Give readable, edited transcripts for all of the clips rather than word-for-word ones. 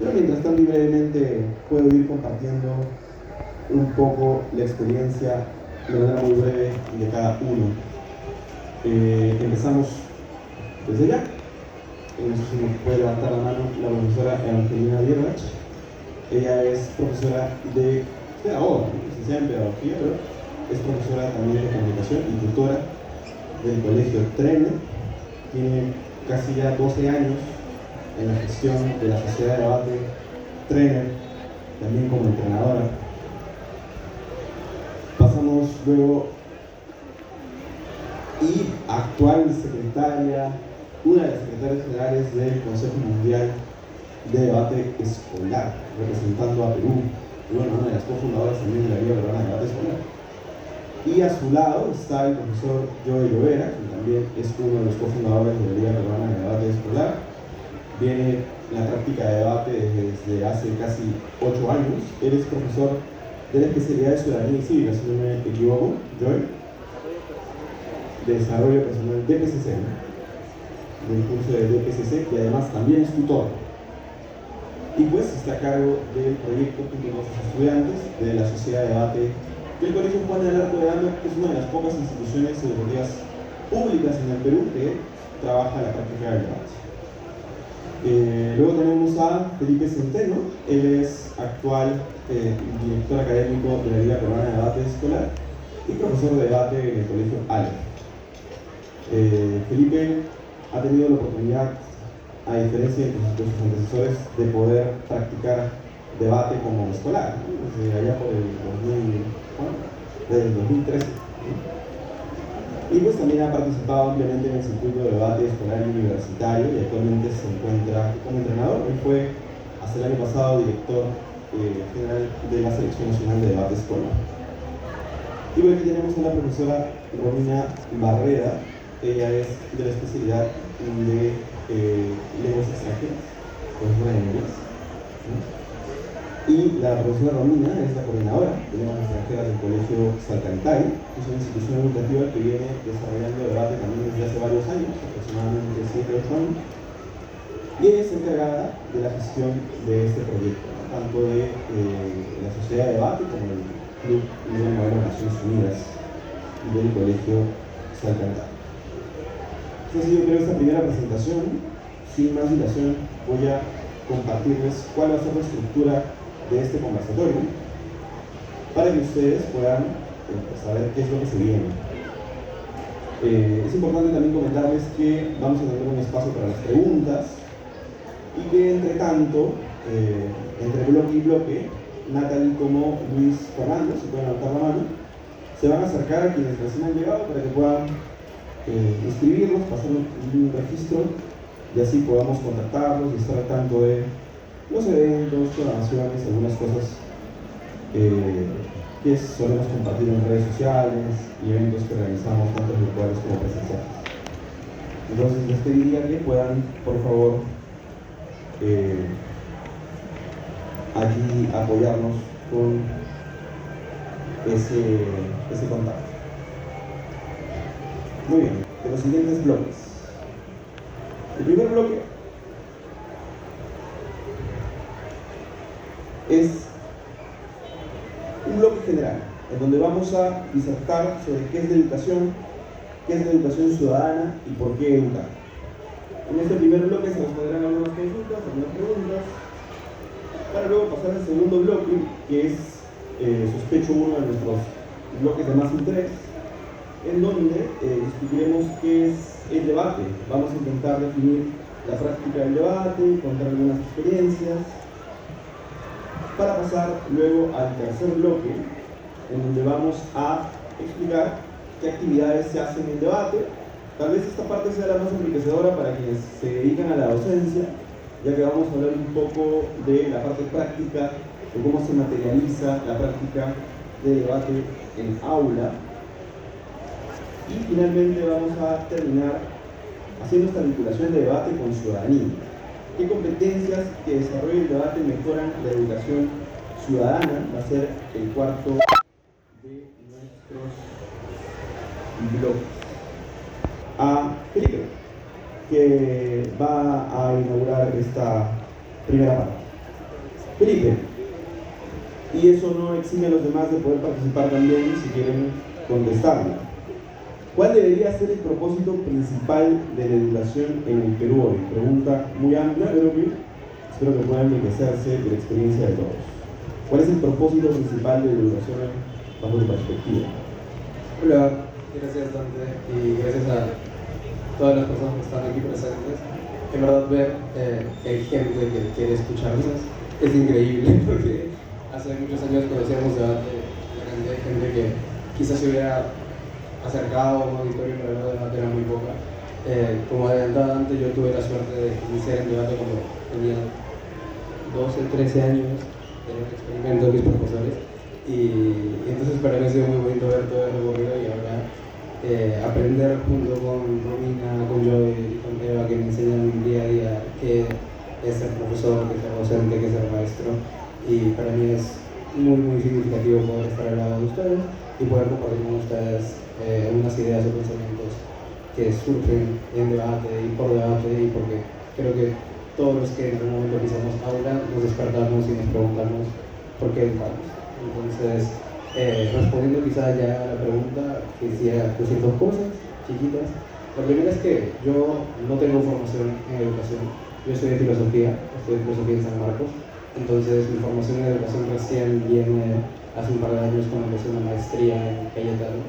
Pero mientras tanto, y brevemente, puedo ir compartiendo un poco la experiencia de manera muy breve de cada uno. Empezamos desde ya. No sé si nos puede levantar la mano la profesora Evangelina Bierbach. Ella es profesora de pedagogía, licenciada en pedagogía, pero es profesora también de comunicación y tutora del colegio Trener. Tiene casi ya 12 años en la gestión de la Sociedad de Debate Trener, también como entrenadora. Pasamos luego y actual secretaria, una de las secretarias generales del Consejo Mundial de Debate Escolar, representando a Perú, y bueno, una de las cofundadoras también de la Liga Peruana de Debate Escolar. Y a su lado está el profesor Joel Llovera, que también es uno de los cofundadores de la Liga Peruana de Debate Escolar. Viene la práctica de debate desde hace casi 8 años. Él es profesor de la especialidad de Ciudadanía y Cívica, si no me equivoco, Joel, de Desarrollo Personal DPCC, ¿no? Del curso de DPCC, que además también es tutor. Y pues está a cargo del proyecto junto con sus estudiantes de la Sociedad de Debate del Colegio Juan del Arco de Ando, que es una de las pocas instituciones educativas públicas en el Perú que trabaja la práctica del debate. Luego tenemos a Felipe Centeno. Él es actual director académico de la Liga Peruana de Debate Escolar y profesor de debate en el Colegio Ale. Felipe ha tenido la oportunidad, a diferencia de sus antecesores, de poder practicar debate como escolar, ¿no? Desde allá por el 2013. Y pues también ha participado ampliamente en el circuito de debate escolar y universitario y actualmente se encuentra como entrenador. Él fue hasta el año pasado director general de la Selección Nacional de Debate Escolar. Y bueno, aquí tenemos a la profesora Romina Barrera. Ella es de la especialidad de lenguas extranjeras, profesora de inglés, ¿no? Y la profesora Romina es la coordinadora de lenguas extranjeras del Colegio Salcantay, que es una institución educativa que viene desarrollando debate también desde hace varios años, aproximadamente 7 o 8 años, y ella es encargada de la gestión de este proyecto, ¿no? Tanto de la Sociedad de Debate como el Club de Naciones Unidas del Colegio Salcantay. Entonces yo creo que esta primera presentación, sin más dilación, voy a compartirles cuál va a ser la estructura de este conversatorio para que ustedes puedan saber qué es lo que se viene. Es importante también comentarles que vamos a tener un espacio para las preguntas y que entre tanto, entre bloque y bloque, Natalie como Luis Fernando, si pueden levantar la mano, se van a acercar a quienes recién han llegado para que puedan inscribirlos, pasar un registro y así podamos contactarlos y estar al tanto de los eventos, programaciones, algunas cosas que solemos compartir en redes sociales y eventos que realizamos tanto virtuales como presenciales. Entonces les pediría que puedan, por favor, allí apoyarnos con ese contacto. Muy bien, de los siguientes bloques. El primer bloque es un bloque general, en donde vamos a disertar sobre qué es la educación ciudadana y por qué educar. En este primer bloque se responderán algunas consultas, algunas preguntas, para luego pasar al segundo bloque, que es, sospecho, uno de nuestros bloques de más interés, en donde discutiremos qué es el debate. Vamos a intentar definir la práctica del debate, contar algunas experiencias, para pasar luego al tercer bloque, en donde vamos a explicar qué actividades se hacen en el debate. Tal vez esta parte sea la más enriquecedora para quienes se dedican a la docencia, ya que vamos a hablar un poco de la parte práctica, de cómo se materializa la práctica de debate en aula. Y finalmente vamos a terminar haciendo esta vinculación de debate con ciudadanía. ¿Qué competencias que desarrolla el debate mejoran la educación ciudadana? Va a ser el cuarto de nuestros bloques. A Felipe, que va a inaugurar esta primera parte. Felipe, y eso no exime a los demás de poder participar también si quieren contestarlo. ¿Cuál debería ser el propósito principal de la educación en el Perú hoy? Pregunta muy amplia, pero que espero que pueda enriquecerse de la experiencia de todos. ¿Cuál es el propósito principal de la educación bajo tu perspectiva? Hola, gracias Dante y gracias a todas las personas que están aquí presentes. En verdad ver que hay gente que quiere escucharnos es increíble porque hace muchos años conocíamos debate, la cantidad de gente que quizás se hubiera acercado a un auditorio para hablar de debate era muy poca. Como adelantaba antes, yo tuve la suerte de iniciar el debate cuando tenía 12, 13 años, tenía un experimento de mis profesores y entonces para mí ha sido muy bonito ver todo el recorrido y ahora aprender junto con Romina, con Joey y con Eva que me enseñan día a día qué es ser profesor, qué es ser docente, qué es ser maestro y para mí es muy muy significativo poder estar al lado de ustedes y poder compartir con ustedes unas ideas o pensamientos que surgen en debate y por debate y porque creo que todos los que en algún momento pisamos aula nos despertamos y nos preguntamos por qué educamos. Entonces, respondiendo quizás ya a la pregunta, quisiera decir dos cosas chiquitas. La primera es que yo no tengo formación en educación, yo estudié filosofía en San Marcos, entonces mi formación en educación recién viene hace un par de años cuando empecé una maestría en Cayetano.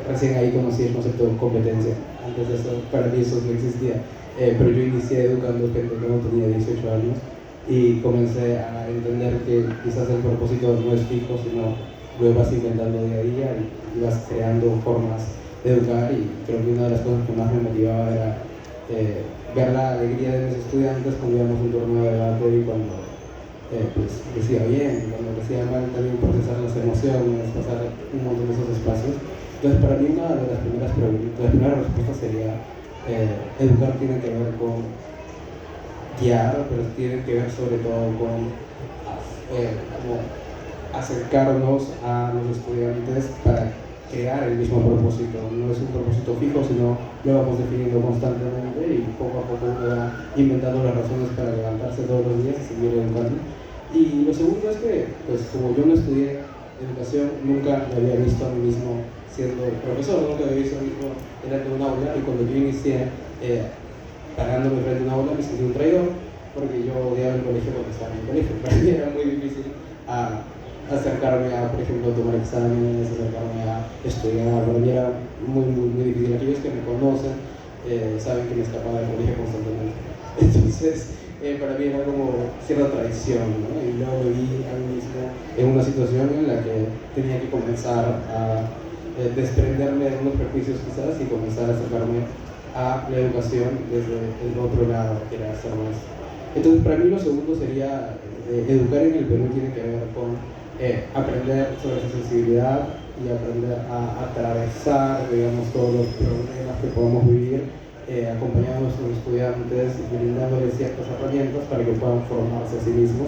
Recién ahí conocí el concepto de competencia, antes de eso, para mí eso no existía, pero yo inicié educando gente que no tenía 18 años y comencé a entender que quizás el propósito no es fijo, sino lo vas inventando día a día y vas creando formas de educar y creo que una de las cosas que más me motivaba era ver la alegría de mis estudiantes cuando íbamos a un torneo de debate y cuando pues decía bien, cuando decía mal también procesar las emociones, pasar un montón de esos espacios. Entonces para mí una de las primeras preguntas, la primera respuesta sería educar tiene que ver con guiar, pero tiene que ver sobre todo con como acercarnos a los estudiantes para crear el mismo propósito. No es un propósito fijo, sino lo vamos definiendo constantemente y poco a poco uno va inventando las razones para levantarse todos los días y seguir educando. Y lo segundo es que, pues como yo no estudié educación, nunca me había visto a mí mismo siendo profesor, nunca me había visto a mí mismo delante de un aula y cuando yo inicié parándome frente a un aula me sentí un traidor porque yo odiaba el colegio cuando estaba en el colegio. Para mí era muy difícil acercarme a, por ejemplo, tomar exámenes, acercarme a estudiar. Para mí era muy difícil. Aquellos que me conocen saben que me escapaba del colegio constantemente. Entonces, para mí era como cierta traición, ¿no? Y luego me vi a mí mismo en una situación en la que tenía que comenzar a desprenderme de unos prejuicios quizás y comenzar a acercarme a la educación desde el otro lado, que era ser maestro. Entonces, para mí lo segundo sería, educar en el Perú tiene que ver con aprender sobre su sensibilidad y aprender a atravesar, digamos, todos los problemas que podamos vivir, acompañando a nuestros estudiantes, brindándoles ciertas herramientas para que puedan formarse a sí mismos.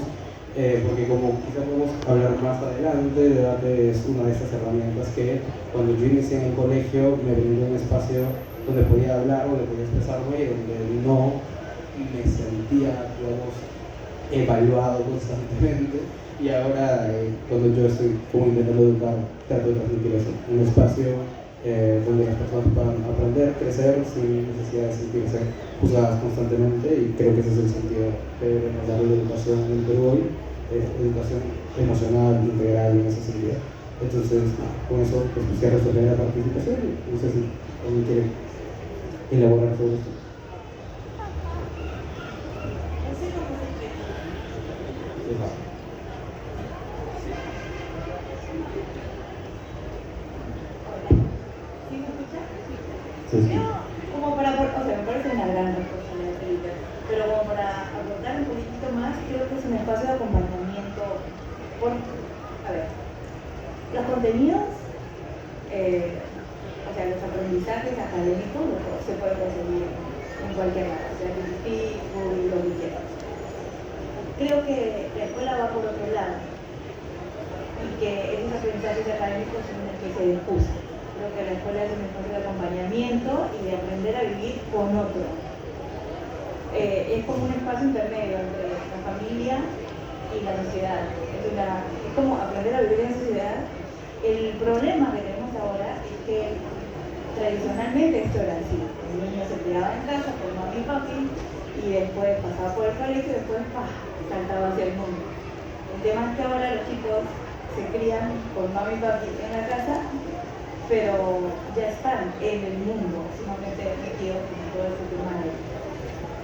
Porque como quizás podemos hablar más adelante, el debate es una de esas herramientas que cuando yo inicié en el colegio me brindó un espacio donde podía hablar, donde podía expresarme y donde no me sentía, digamos, evaluado constantemente. Y ahora, cuando yo estoy como intentando educar, trato de transmitir eso, un espacio donde las personas puedan aprender, crecer sin necesidad de sentirse juzgadas constantemente y creo que ese es el sentido que debemos darle la educación en el Perú hoy, educación emocional, integral en ese sentido. Entonces, con eso pues, quisiera resolver la participación y no sé si alguien quiere elaborar sobre esto. Sí, sí. Como para, o sea, me parece una gran responsabilidad, Felipe, pero como para aportar un poquitito más, creo que es un espacio de acompañamiento. A ver, los contenidos, o sea, los aprendizajes académicos se pueden conseguir en cualquier lado, o sea, en Facebook, lo que quieras. Creo que la escuela va por otro lado y que esos aprendizajes académicos son los que se disputan. Creo que la escuela es un espacio de acompañamiento y de aprender a vivir con otro. Es como un espacio intermedio entre la familia y la sociedad. Es como aprender a vivir en sociedad. El problema que tenemos ahora es que tradicionalmente esto era así. El niño se criaba en casa por mami y papi y después pasaba por el colegio y después saltaba hacia el mundo. El tema es que ahora los chicos se crían por mami y papi en la casa, pero ya están en el mundo, sumamente metidos con todo este tema de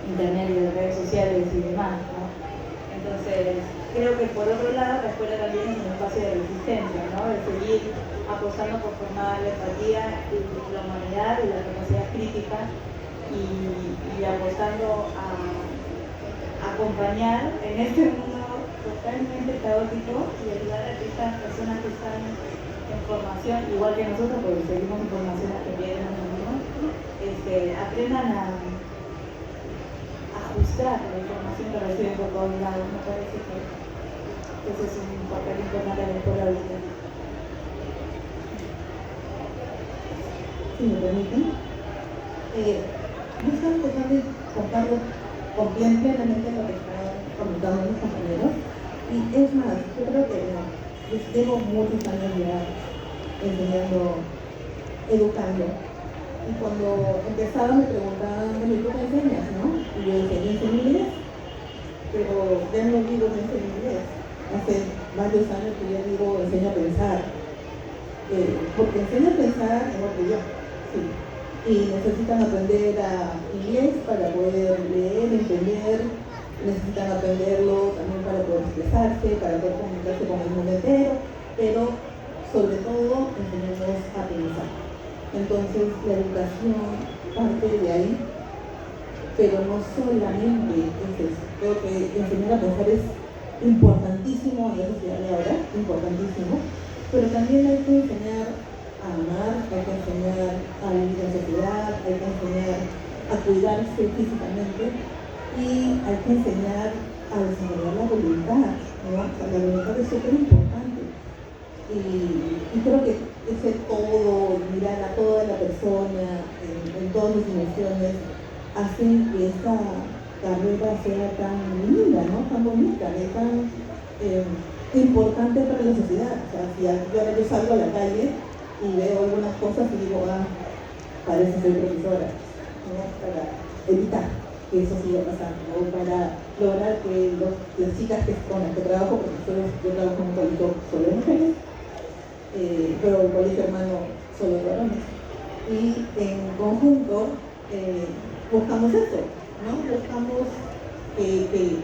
internet y de redes sociales y demás, ¿no? Entonces, creo que por otro lado la escuela también es un espacio de resistencia, ¿no? De seguir apostando por formar la empatía y la humanidad y la capacidad crítica y apostando a acompañar en este mundo totalmente caótico y ayudar a que estas personas que están en formación, igual que nosotros, porque seguimos en formación hasta que aprendan a ajustar la información que reciben por todos lados. Me parece que ese es un papel importante de la escuela ahorita. Si me permiten, yo estaba tratando de contarlo plenamente lo que estaban comentando mis compañeros, y es más, yo creo que llevo muchos años ya enseñando, educando, y cuando empezaba me preguntaban, bueno, ¿y tú qué enseñas, no? Y yo decía, yo enseño inglés, pero ya no digo que enseño inglés. Hace varios años que ya digo, enseño a pensar, porque enseño a pensar mejor que yo, sí. Y necesitan aprender inglés para poder leer, entender, necesitan aprenderlo también para poder expresarse, para poder comunicarse con el mundo entero, pero sobre todo enseñamos a pensar. Entonces la educación parte de ahí, pero no solamente es eso. Creo que enseñar a pensar es importantísimo en la sociedad de ahora, importantísimo, pero también hay que enseñar a amar, hay que enseñar a vivir en sociedad, hay que enseñar a cuidarse físicamente y hay que enseñar a desarrollar la voluntad, ¿no? O sea, la voluntad es súper importante y creo que ese todo, mirar a toda la persona en todas sus dimensiones, hacen que esta carrera sea tan linda, ¿no? Tan bonita, tan importante para la sociedad. O sea, si yo salgo a la calle y veo algunas cosas y digo, parece ser profesora, ¿no? Para evitar que eso siga pasando, o para lograr que las chicas con las que trabajo, porque yo trabajo en un colegio solo de mujeres, pero el colegio hermano solo de varones, y en conjunto buscamos eso, ¿no? Buscamos que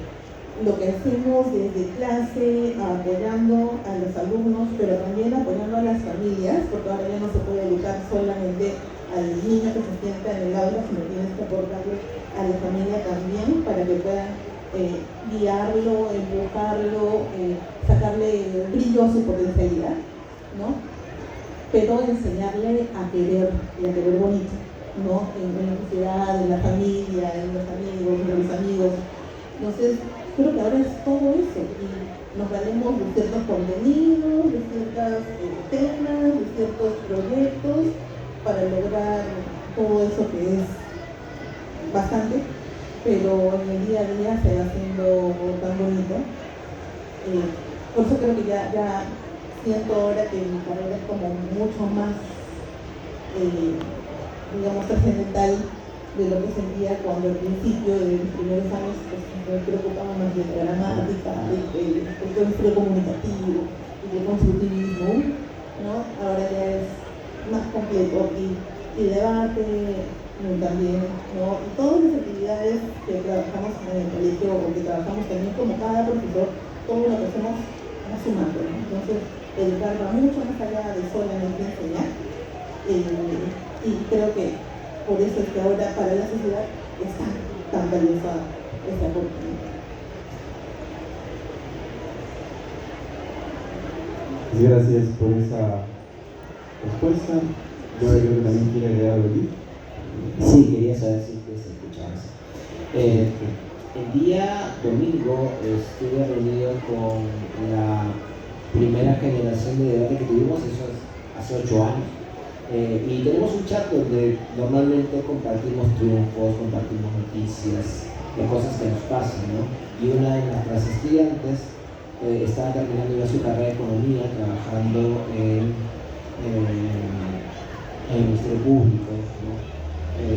lo que hacemos desde clase, apoyando a los alumnos, pero también apoyando a las familias, porque ahora ya no se puede educar solamente al niño que se sienta en el aula, sino tienes que aportarle a la familia también para que puedan guiarlo, empujarlo, sacarle brillo a su potencialidad, ¿no? Pero enseñarle a querer y a querer bonito, ¿no? En la sociedad, en la familia, en los amigos, entre los amigos. Entonces, creo que ahora es todo eso y nos valemos de ciertos contenidos, de ciertos temas, de ciertos proyectos para lograr todo eso que es bastante, pero en el día a día se va haciendo tan bonito. Por eso creo que ya siento ahora que mi carrera es como mucho más, digamos, trascendental de lo que sentía cuando al principio de mis primeros años pues, me preocupaba más de la gramática, del control comunicativo y del constructivismo, ¿no? Ahora ya es más completo y debate también, ¿no? Y todas las actividades que trabajamos en el colegio o que trabajamos también como cada profesor, todo lo que hacemos va sumando, ¿no? Entonces, educar va mucho más allá de solamente enseñar y creo que por eso es que ahora para la sociedad es tan valiosa esta oportunidad. Gracias por esa respuesta. Yo creo que también quiere agregar algo aquí. Sí, quería saber si te escuchabas. El día domingo estuve reunido con la primera generación de debate que tuvimos, eso es hace 8 años. Y tenemos un chat donde normalmente compartimos triunfos, compartimos noticias de cosas que nos pasan, ¿no? Y una de nuestras estudiantes estaba terminando ya su carrera de economía, trabajando en el Ministerio Público, ¿no?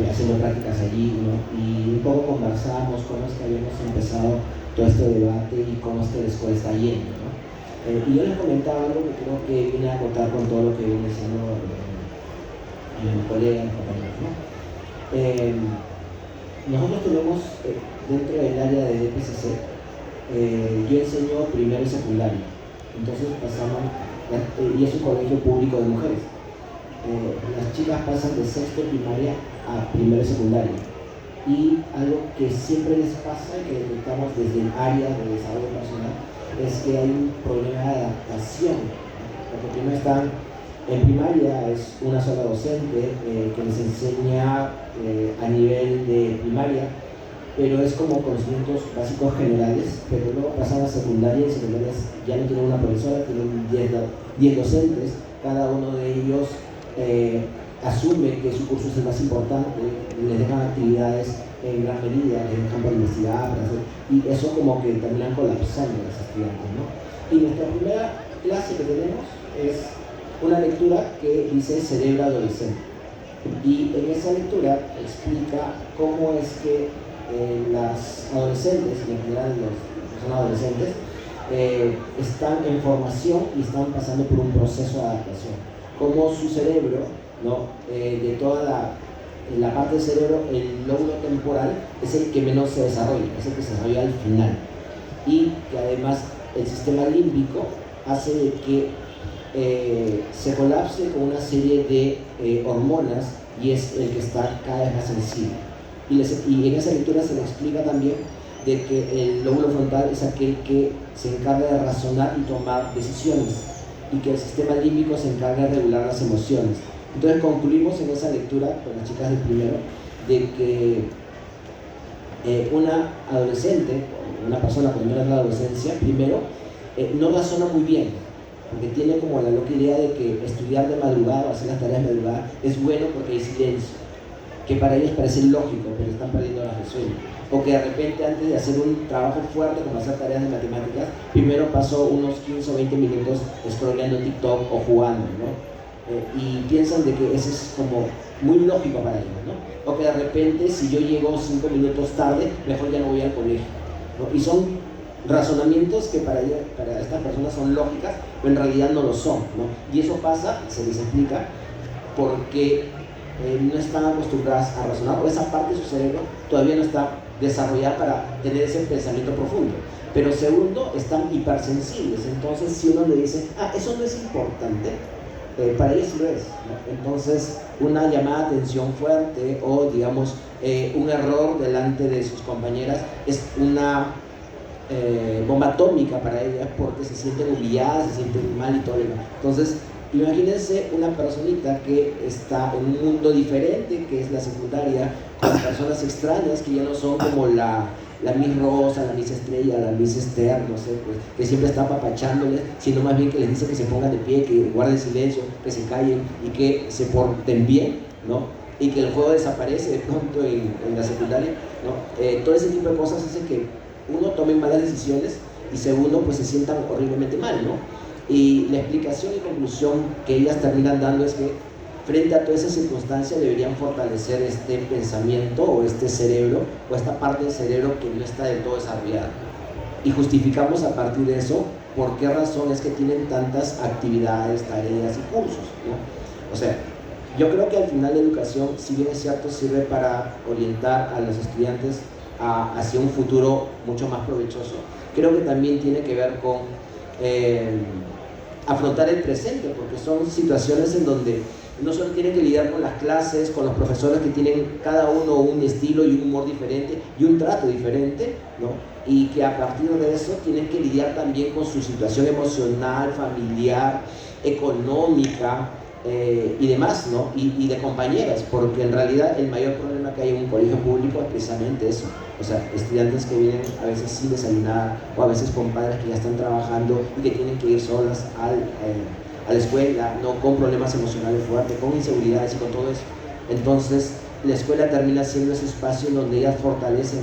Haciendo prácticas allí, ¿no? Y un poco conversábamos cómo es que habíamos empezado todo este debate y cómo es que la escuela está yendo, ¿no? Y yo les comentaba algo que creo que viene a acotar con todo lo que viene diciendo mi colega, mis compañeros, ¿no? Nosotros tenemos dentro del área de DPCC, yo enseño primero y secundario, entonces pasamos, y es un colegio público de mujeres. Las chicas pasan de sexto de primaria a primero y secundario, y algo que siempre les pasa, que detectamos desde el área de desarrollo personal, es que hay un problema de adaptación, porque primero están en primaria, es una sola docente que les enseña a nivel de primaria, pero es como conocimientos básicos generales, pero luego pasan a secundaria, y secundaria ya no tienen una profesora, tienen 10 docentes, cada uno de ellos asume que su curso es el más importante, les dejan actividades en gran medida, les dejan para investigar, y eso como que terminan colapsando los estudiantes, ¿no? Y nuestra primera clase que tenemos es una lectura que dice Cerebro Adolescente, y en esa lectura explica cómo es que las adolescentes, y en general los que son adolescentes, están en formación y están pasando por un proceso de adaptación, cómo su cerebro, ¿no? De toda la parte del cerebro, el lóbulo temporal es el que menos se desarrolla, es el que se desarrolla al final, y que además el sistema límbico hace de que se colapse con una serie de hormonas, y es el que está cada vez más sensible. Y en esa lectura se le explica también de que el lóbulo frontal es aquel que se encarga de razonar y tomar decisiones, y que el sistema límbico se encarga de regular las emociones. Entonces concluimos en esa lectura con las chicas del primero de que una adolescente, una persona cuando entra en la adolescencia, primero no razona muy bien, porque tiene como la loca idea de que estudiar de madrugada o hacer las tareas de madrugada es bueno porque hay silencio, que para ellos parece lógico, pero están perdiendo horas de sueño. O que de repente, antes de hacer un trabajo fuerte como hacer tareas de matemáticas, primero pasó unos 15 o 20 minutos scrolleando TikTok o jugando, ¿no? Y piensan de que eso es como muy lógico para ellos, ¿no? O que de repente, si yo llego 5 minutos tarde, mejor ya no voy al colegio, ¿no? Y son razonamientos que para estas personas son lógicas, pero en realidad no lo son, ¿no? Y eso pasa, se les explica, porque no están acostumbradas a razonar, o esa parte de su cerebro todavía no está desarrollada para tener ese pensamiento profundo. Pero segundo, están hipersensibles, entonces si uno le dice, eso no es importante, para ellos lo es, ¿no? Entonces una llamada de atención fuerte o digamos un error delante de sus compañeras es una bomba atómica para ellas, porque se sienten humilladas, se sienten mal y todo lo demás. Entonces imagínense una personita que está en un mundo diferente, que es la secundaria, con personas extrañas que ya no son como la Miss Rosa, la Miss Estrella, la Miss Esther, no sé, pues, que siempre está apapachándoles, sino más bien que les dice que se pongan de pie, que guarden silencio, que se callen y que se porten bien, ¿no? Y que el juego desaparece de pronto en la secundaria, ¿no? Todo ese tipo de cosas hace que uno tome malas decisiones y segundo, pues se sientan horriblemente mal, ¿no? Y la explicación y conclusión que ellas terminan dando es que frente a toda esa circunstancia deberían fortalecer este pensamiento o este cerebro o esta parte del cerebro que no está del todo desarrollada. Y justificamos a partir de eso por qué razón es que tienen tantas actividades, tareas y cursos, ¿no? O sea, yo creo que al final la educación, si bien es cierto, sirve para orientar a los estudiantes hacia un futuro mucho más provechoso, creo que también tiene que ver con afrontar el presente, porque son situaciones en donde no solo tienen que lidiar con las clases, con los profesores que tienen cada uno un estilo y un humor diferente y un trato diferente, ¿no? Y que a partir de eso tienen que lidiar también con su situación emocional, familiar, económica y demás, ¿no? Y de compañeras, porque en realidad el mayor problema que hay en un colegio público es precisamente eso. O sea, estudiantes que vienen a veces sin desayunar o a veces con padres que ya están trabajando y que tienen que ir solas a la escuela, ¿no? Con problemas emocionales fuertes, con inseguridades y con todo eso. Entonces la escuela termina siendo ese espacio en donde ellas fortalecen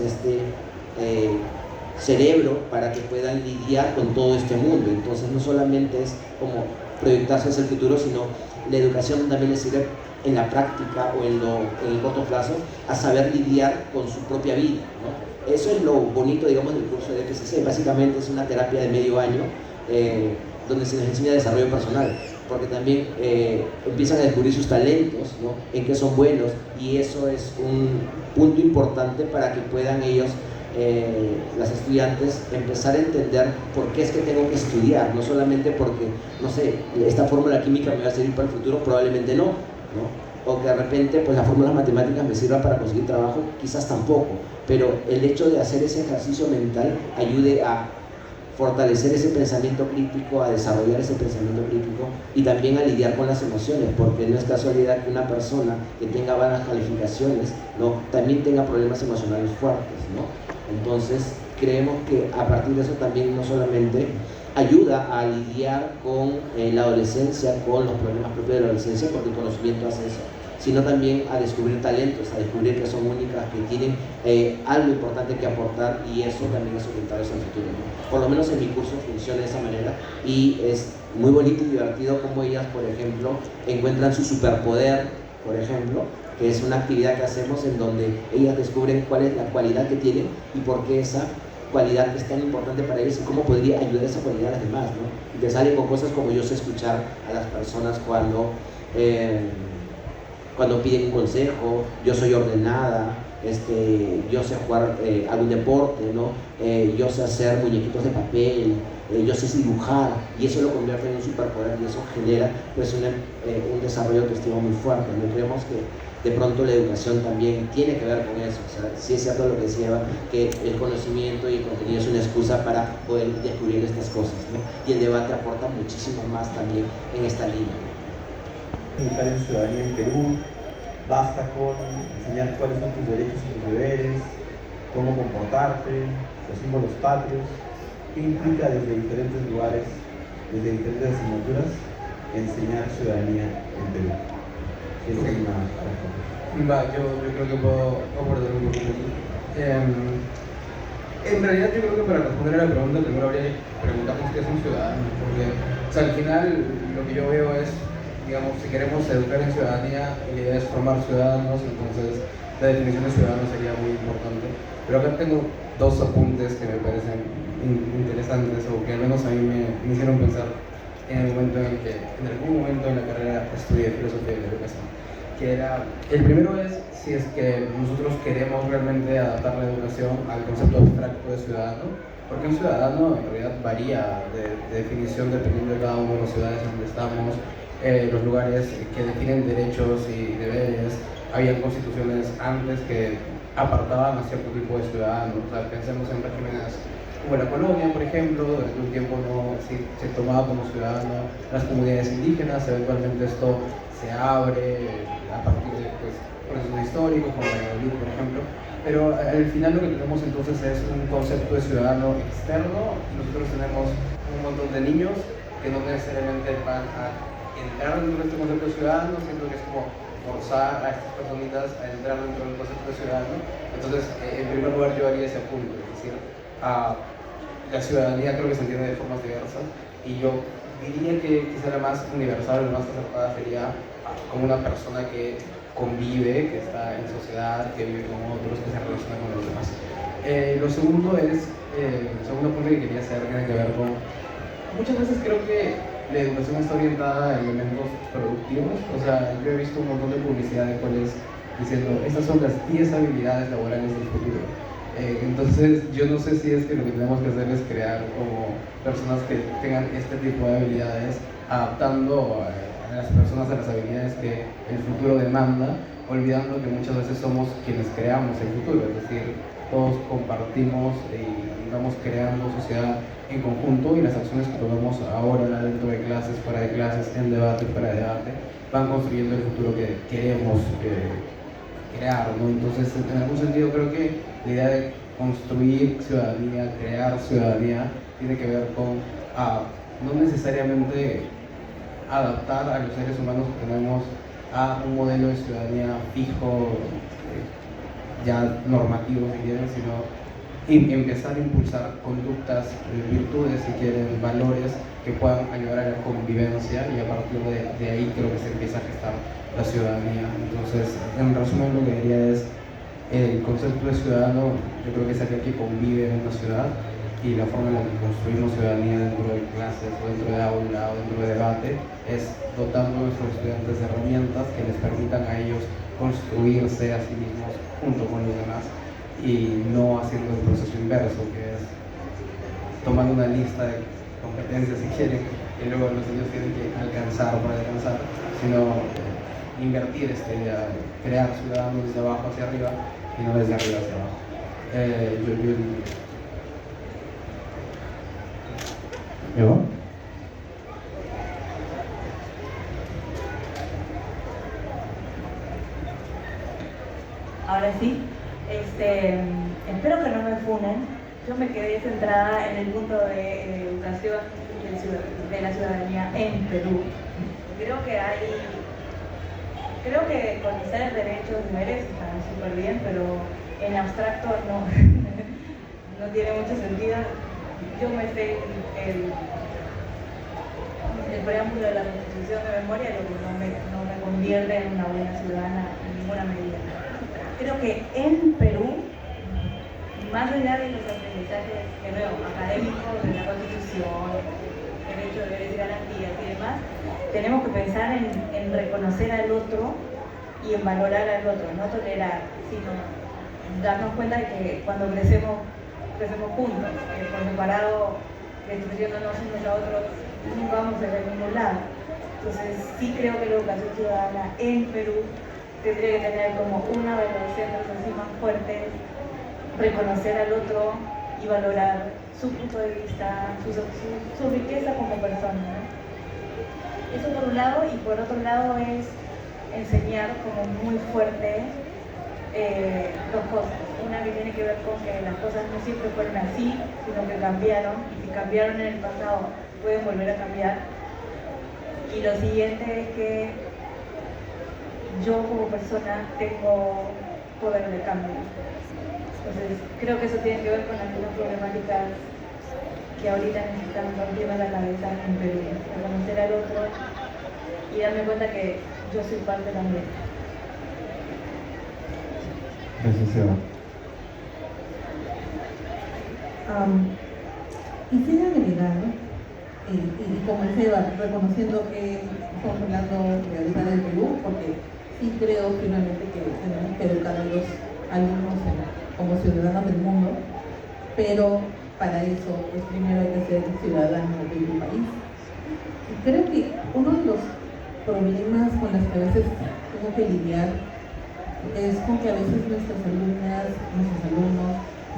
cerebro para que puedan lidiar con todo este mundo. Entonces no solamente es como proyectarse hacia el futuro, sino la educación también les sirve en la práctica o en el corto plazo a saber lidiar con su propia vida, ¿no? Eso es lo bonito, digamos, del curso de FCC. Básicamente es una terapia de medio año donde se les enseña desarrollo personal, porque también empiezan a descubrir sus talentos, ¿no? En qué son buenos, y eso es un punto importante para que puedan ellos, las estudiantes, empezar a entender por qué es que tengo que estudiar, no solamente porque, no sé, esta fórmula química me va a servir para el futuro, probablemente no, ¿no? O que de repente pues las fórmulas matemáticas me sirvan para conseguir trabajo, quizás tampoco, pero el hecho de hacer ese ejercicio mental ayude a fortalecer ese pensamiento crítico, a desarrollar ese pensamiento crítico y también a lidiar con las emociones, porque no es casualidad que una persona que tenga bajas calificaciones, ¿no?, también tenga problemas emocionales fuertes, ¿no? Entonces creemos que a partir de eso también no solamente ayuda a lidiar con la adolescencia, con los problemas propios de la adolescencia, porque el conocimiento hace eso, sino también a descubrir talentos, a descubrir que son únicas, que tienen algo importante que aportar, y eso también es orientado hacia el futuro, ¿no? Por lo menos en mi curso funciona de esa manera, y es muy bonito y divertido como ellas, por ejemplo, encuentran su superpoder, por ejemplo, que es una actividad que hacemos en donde ellas descubren cuál es la cualidad que tienen y por qué esa cualidad es tan importante para ellos y cómo podría ayudar esa cualidad a las demás, ¿no? Y te salen con cosas como: yo sé escuchar a las personas cuando piden un consejo, yo soy ordenada, yo sé jugar algún deporte, ¿no? Yo sé hacer muñequitos de papel, yo sé dibujar, y eso lo convierte en un superpoder, y eso genera pues un desarrollo de autoestima muy fuerte, ¿no? Creemos que de pronto la educación también tiene que ver con eso. O sea, sí es cierto lo que decía Eva, que el conocimiento y el contenido es una excusa para poder descubrir estas cosas, ¿no? Y el debate aporta muchísimo más también en esta línea. Educar en ciudadanía en Perú, basta con enseñar cuáles son tus derechos y tus deberes, cómo comportarte, los símbolos patrios, qué implica desde diferentes lugares, desde diferentes asignaturas, enseñar ciudadanía en Perú. Esa es una respuesta. Yo creo que puedo aportar un poquito aquí. En realidad yo creo que para responder a la pregunta primero habría que preguntarnos qué es un ciudadano, porque o sea, al final lo que yo veo es, digamos, si queremos educar en ciudadanía, la idea es formar ciudadanos, entonces la definición de ciudadano sería muy importante. Pero acá tengo dos apuntes que me parecen interesantes, o que al menos a mí me hicieron pensar en algún momento en la carrera estudié filosofía de la educación, que era, el primero es si es que nosotros queremos realmente adaptar la educación al concepto abstracto de ciudadano, porque un ciudadano en realidad varía de definición dependiendo de cada una de las ciudades en donde estamos, los lugares que definen derechos y deberes. Había constituciones antes que apartaban a cierto tipo de ciudadanos, o sea, pensemos en regímenes como la colonia, por ejemplo, durante un tiempo no se tomaba como ciudadano las comunidades indígenas, eventualmente esto se abre a partir de procesos históricos, como la Valladolid, por ejemplo, pero al final lo que tenemos entonces es un concepto de ciudadano externo, y nosotros tenemos un montón de niños que no necesariamente van a entrar dentro de este concepto de ciudadano, siento que es como forzar a estas personitas a entrar dentro del concepto de ciudadano. Entonces, en primer lugar yo haría ese punto, es decir, la ciudadanía creo que se entiende de formas diversas, y yo diría que quizá la más universal, la más acertada sería como una persona que convive, que está en sociedad, que vive con otros, que se relaciona con los demás. Lo segundo es, el segundo punto que quería hacer tiene que ver con, muchas veces creo que la educación está orientada a elementos productivos, o sea, yo he visto un montón de publicidad de cuáles diciendo, estas son las 10 habilidades laborales del futuro. Entonces yo no sé si es que lo que tenemos que hacer es crear como personas que tengan este tipo de habilidades, adaptando a las personas a las habilidades que el futuro demanda, olvidando que muchas veces somos quienes creamos el futuro, es decir, todos compartimos y vamos creando sociedad en conjunto, y las acciones que tomamos ahora dentro de clases, fuera de clases, en debate, fuera de debate, van construyendo el futuro que queremos crear, ¿no? Entonces, en algún sentido creo que la idea de construir ciudadanía, crear ciudadanía, tiene que ver con no necesariamente adaptar a los seres humanos que tenemos a un modelo de ciudadanía fijo, ya normativo si quieren, sino y empezar a impulsar conductas, virtudes, si quieren, valores que puedan ayudar a la convivencia, y a partir de ahí creo que se empieza a gestar la ciudadanía. Entonces, en resumen, lo que diría es el concepto de ciudadano. Yo creo que es aquel que convive en una ciudad, y la forma en la que construimos ciudadanía dentro de clases o dentro de aula o dentro de debate es dotando a nuestros estudiantes de herramientas que les permitan a ellos construirse a sí mismos junto con los demás, y no haciendo el proceso inverso, que es tomando una lista de competencias, si quieren, que luego los niños tienen que alcanzar para alcanzar, sino invertir esta idea, crear ciudadanos desde abajo hacia arriba y no desde arriba hacia abajo. ¿Yo? Ahora sí, espero que no me funen. Yo me quedé centrada en el punto de educación de la ciudadanía en Perú. Creo que conocer derechos y deberes están súper bien, pero en abstracto no, no tiene mucho sentido. Yo me sé el preámbulo de la Constitución de memoria, lo que no me convierte en una buena ciudadana en ninguna medida. Creo que en Perú, más allá de los aprendizajes académicos de la Constitución, derechos, deberes y garantías y demás, tenemos que pensar en reconocer al otro y en valorar al otro, no tolerar, sino darnos cuenta de que cuando crecemos juntos, que por separado, destruyéndonos unos a otros, nunca vamos a ir a ningún lado. Entonces sí creo que la educación ciudadana en Perú tendría que tener como uno de los centros así más fuertes, reconocer al otro y valorar su punto de vista, su riqueza como persona, ¿no? Eso por un lado, y por otro lado es enseñar como muy fuerte dos cosas. Una que tiene que ver con que las cosas no siempre fueron así, sino que cambiaron, y si cambiaron en el pasado pueden volver a cambiar. Y lo siguiente es que yo como persona tengo poder de cambio. Entonces creo que eso tiene que ver con algunas problemáticas que ahorita necesitamos rompiendo la cabeza en Perú, reconocer al otro y darme cuenta que yo soy parte también. Gracias, Eva. Quisiera agregar, y como es Eva, reconociendo que estamos hablando de ahorita del Perú, porque sí creo finalmente que tenemos que educar a los alumnos como ciudadanos del mundo, pero para eso pues primero hay que ser ciudadano de tu país. Y creo que uno de los problemas con los que a veces tengo que lidiar es con que a veces nuestras alumnas, nuestros alumnos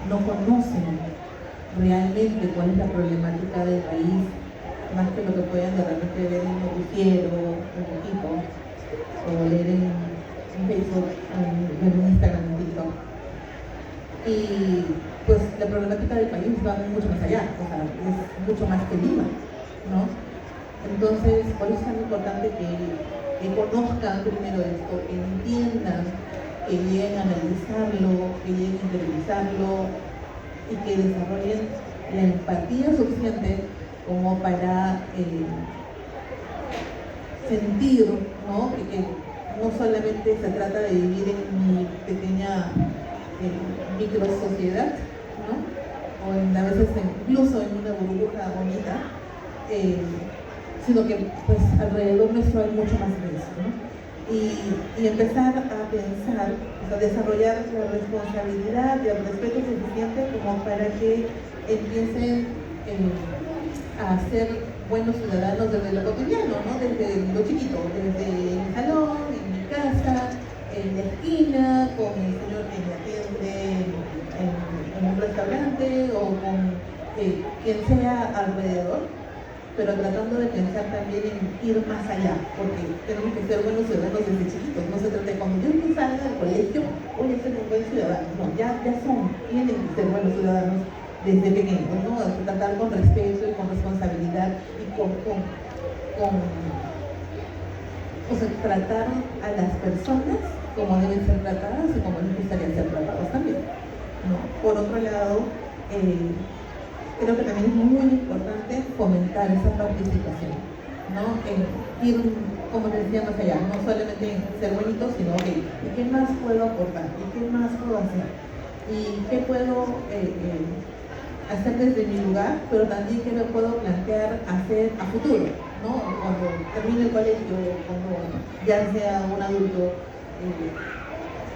no conocen realmente cuál es la problemática del país, más que lo que puedan de repente ver en un noticiero, un poquito, o leer en Facebook, en Instagram, en TikTok. Y pues la problemática del país va mucho más allá, o sea, es mucho más que Lima, ¿no? Entonces, por eso es tan importante que conozcan primero esto, que entiendan, que lleguen a analizarlo, que lleguen a interiorizarlo y que desarrollen la empatía suficiente como para sentir, ¿no? Que no solamente se trata de vivir en mi pequeña micro sociedad, ¿no? O a veces incluso en una burbuja bonita, sino que pues alrededor nuestro hay mucho más de eso, ¿no? Y empezar a pensar, o sea, desarrollar la responsabilidad y el respeto suficiente como para que empiecen a ser buenos ciudadanos desde lo cotidiano, ¿no? Desde lo chiquito, desde mi salón, en mi casa, en la esquina, con el señor que me atiende en un restaurante o con quien sea alrededor, pero tratando de pensar también en ir más allá, porque tenemos que ser buenos ciudadanos desde chiquitos. No se trata de cuando yo salga del colegio voy a ser un buen ciudadano, no, tienen que ser buenos ciudadanos desde pequeños, ¿no? Tratar con respeto y con responsabilidad y o sea, tratar a las personas como deben ser tratadas y como les gustaría ser tratados también, ¿no? Por otro lado, creo que también es muy importante fomentar esa participación, ¿no? Ir, como te decía, más allá, no solamente ser bonito, sino, ¿y qué más puedo aportar? ¿Y qué más puedo hacer? ¿Y qué puedo hacer desde mi lugar? Pero también qué me puedo plantear hacer a futuro, ¿no? Cuando termine el colegio, cuando ya sea un adulto.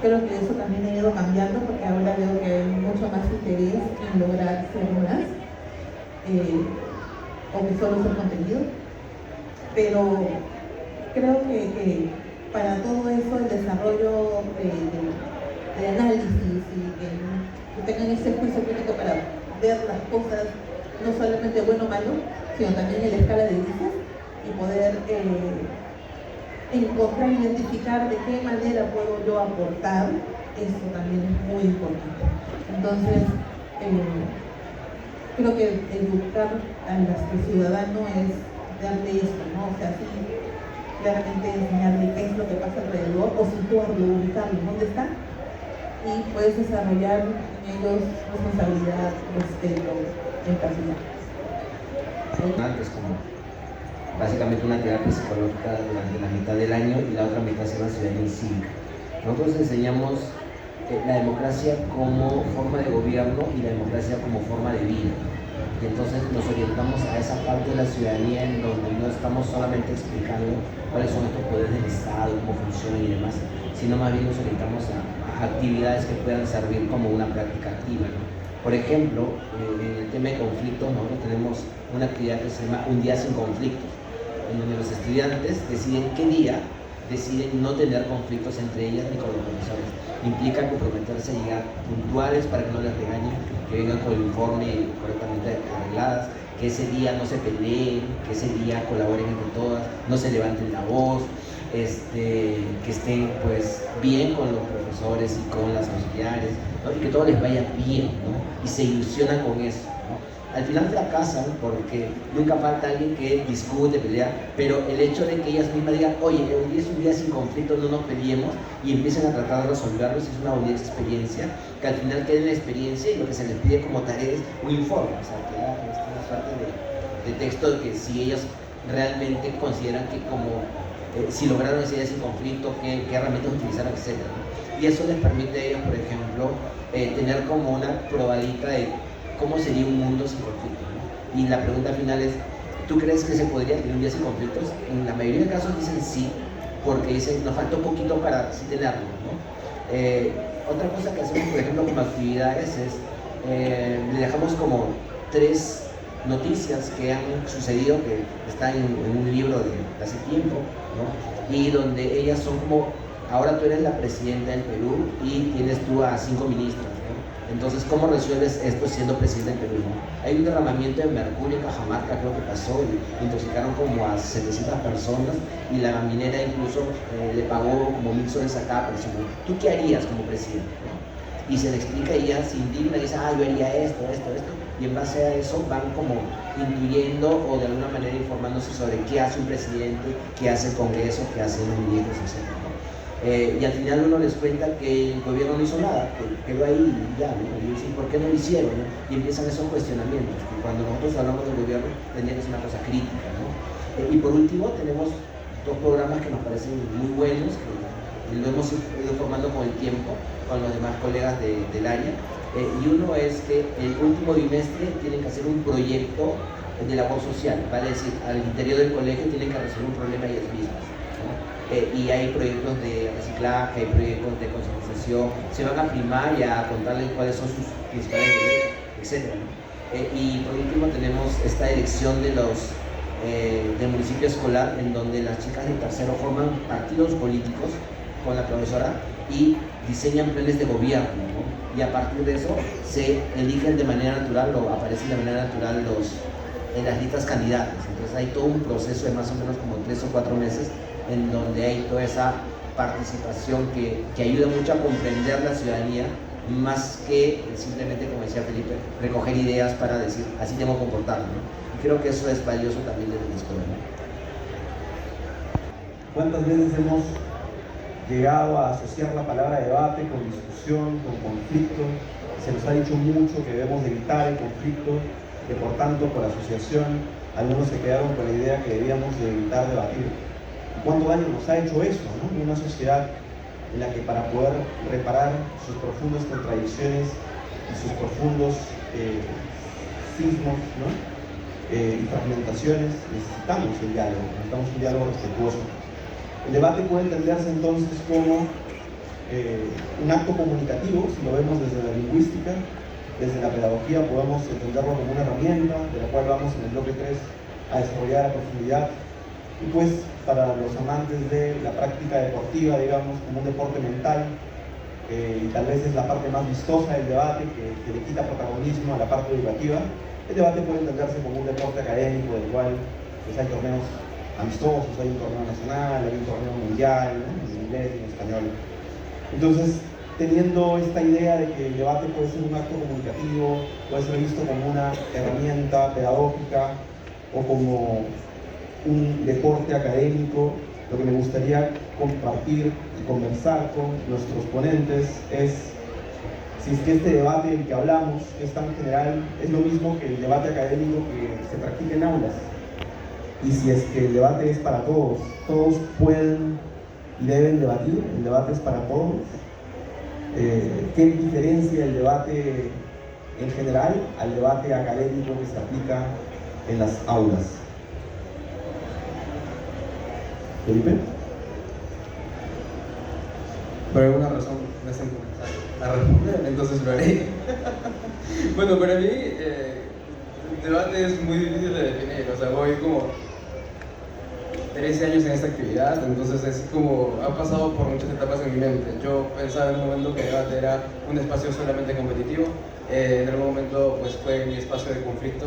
Creo que eso también ha ido cambiando porque ahora veo que hay mucho más interés en lograr ser más o que solo ser contenido. Pero creo que para todo eso el desarrollo de análisis y que tengan ese juicio crítico para ver las cosas no solamente bueno o malo, sino también en la escala de grises y poder encontrar, identificar de qué manera puedo yo aportar, eso también es muy importante. Entonces, creo que educar al ciudadano es darle esto, ¿no? O sea, sí, claramente enseñarle qué es lo que pasa alrededor, o situarlo, ubicarlo, dónde está, y puedes desarrollar en ellos responsabilidad, respeto, empatía. Es como básicamente una terapia psicológica durante la mitad del año y la otra mitad se llama ciudadanía cívica. Nosotros enseñamos la democracia como forma de gobierno y la democracia como forma de vida. Y entonces nos orientamos a esa parte de la ciudadanía en donde no estamos solamente explicando cuáles son estos poderes del Estado, cómo funcionan y demás, sino más bien nos orientamos a actividades que puedan servir como una práctica activa, ¿no? Por ejemplo, en el tema de conflictos, nosotros tenemos una actividad que se llama Un Día Sin Conflictos, en donde los estudiantes deciden qué día deciden no tener conflictos entre ellas ni con los profesores. Implica comprometerse a llegar puntuales para que no les regañen, que vengan con el informe correctamente arregladas, que ese día no se peleen, que ese día colaboren entre todas, no se levanten la voz, que estén pues bien con los profesores y con las auxiliares, ¿no? Y que todo les vaya bien, ¿no? Y se ilusionan con eso, ¿no? Al final fracasan porque nunca falta alguien que discute, pelea, pero el hecho de que ellas mismas digan, oye, hoy es un día sin conflicto, no nos peleemos, y empiecen a tratar de resolverlos, es una bonita experiencia, que al final quede en la experiencia y lo que se les pide como tarea es un informe, o sea, que una suerte de texto de que si ellos realmente consideran que como si lograron ese día sin conflicto, qué herramientas utilizaron, etc., ¿no? Y eso les permite a ellos, por ejemplo, tener como una probadita de cómo sería un mundo sin conflicto, ¿no? Y la pregunta final es, ¿tú crees que se podría tener un día sin conflictos? En la mayoría de casos dicen sí, porque dicen, nos falta un poquito para sí tenerlo, ¿no? Otra cosa que hacemos, por ejemplo, como actividades es, le dejamos como 3 noticias que han sucedido, que están en un libro de hace tiempo, ¿no? Y donde ellas son como, ahora tú eres la presidenta del Perú y tienes tú a 5 ministros, ¿no? Entonces, ¿cómo resuelves esto siendo presidente del Perú, ¿no? Hay un derramamiento de mercurio en Cajamarca, creo que pasó, y intoxicaron como a 700 personas, y la minera incluso le pagó como 1000 soles a cada persona. ¿Tú qué harías como presidente, ¿no? Y se le explica y ella se indigna y dice, yo haría esto, y en base a eso van como intuyendo o de alguna manera informándose sobre qué hace un presidente, qué hace el Congreso, qué hacen los ministros, etc. Y al final uno les cuenta que el gobierno no hizo nada, que quedó ahí y ya, ¿no? Y dicen, ¿por qué no lo hicieron, ¿no? Y empiezan esos cuestionamientos, que cuando nosotros hablamos del gobierno tendría que ser una cosa crítica, ¿no? Y por último tenemos 2 programas que nos parecen muy buenos, que lo hemos ido formando con el tiempo, con los demás colegas del área, y uno es que el último bimestre tienen que hacer un proyecto de labor social, vale decir, al interior del colegio tienen que resolver un problema ellos mismos, ¿no? Y hay proyectos de reciclaje, hay proyectos de concientización, se van a primaria a contarles cuáles son sus principales derechos, etc., ¿no? Y por último tenemos esta elección de del municipio escolar, en donde las chicas de tercero forman partidos políticos con la profesora y diseñan planes de gobierno, ¿no? Y a partir de eso se eligen de manera natural o aparecen de manera natural en las listas candidatas. Entonces hay todo un proceso de más o menos como 3 o 4 meses en donde hay toda esa participación que ayuda mucho a comprender la ciudadanía, más que simplemente, como decía Felipe, recoger ideas para decir así tengo que comportarme, ¿no? Y creo que eso es valioso también desde la escuela, ¿no? ¿Cuántas veces hemos llegado a asociar la palabra debate con discusión, con conflicto, se nos ha dicho mucho que debemos de evitar el conflicto, que por tanto, por asociación, algunos se quedaron con la idea que debíamos de evitar debatir. ¿Y cuánto daño nos ha hecho eso, ¿no? Una sociedad en la que para poder reparar sus profundas contradicciones y sus profundos sismos, ¿no? Y fragmentaciones, necesitamos el diálogo, necesitamos un diálogo respetuoso. El debate puede entenderse entonces como un acto comunicativo, si lo vemos desde la lingüística, desde la pedagogía podemos entenderlo como una herramienta, de la cual vamos en el bloque 3 a desarrollar a profundidad. Y pues para los amantes de la práctica deportiva, digamos, como un deporte mental, y tal vez es la parte más vistosa del debate, que le quita protagonismo a la parte educativa, el debate puede entenderse como un deporte académico del cual pues, hay torneos amistosos, hay un torneo nacional, hay un torneo mundial, ¿no? En inglés y en español. Entonces, teniendo esta idea de que el debate puede ser un acto comunicativo, puede ser visto como una herramienta pedagógica o como un deporte académico, lo que me gustaría compartir y conversar con nuestros ponentes es si es que este debate del que hablamos, que es tan general, es lo mismo que el debate académico que se practica en aulas. Y si es que el debate es para todos, todos pueden y deben debatir, el debate es para todos. ¿Qué diferencia el debate en general al debate académico que se aplica en las aulas? ¿Felipe? Por alguna razón me hacen comenzar a responder, entonces lo haré. Bueno, para mí el debate es muy difícil de definir, o sea, voy como 13 años en esta actividad, entonces es como, ha pasado por muchas etapas en mi mente. Yo pensaba en un momento que el debate era un espacio solamente competitivo, en algún momento pues fue mi espacio de conflicto,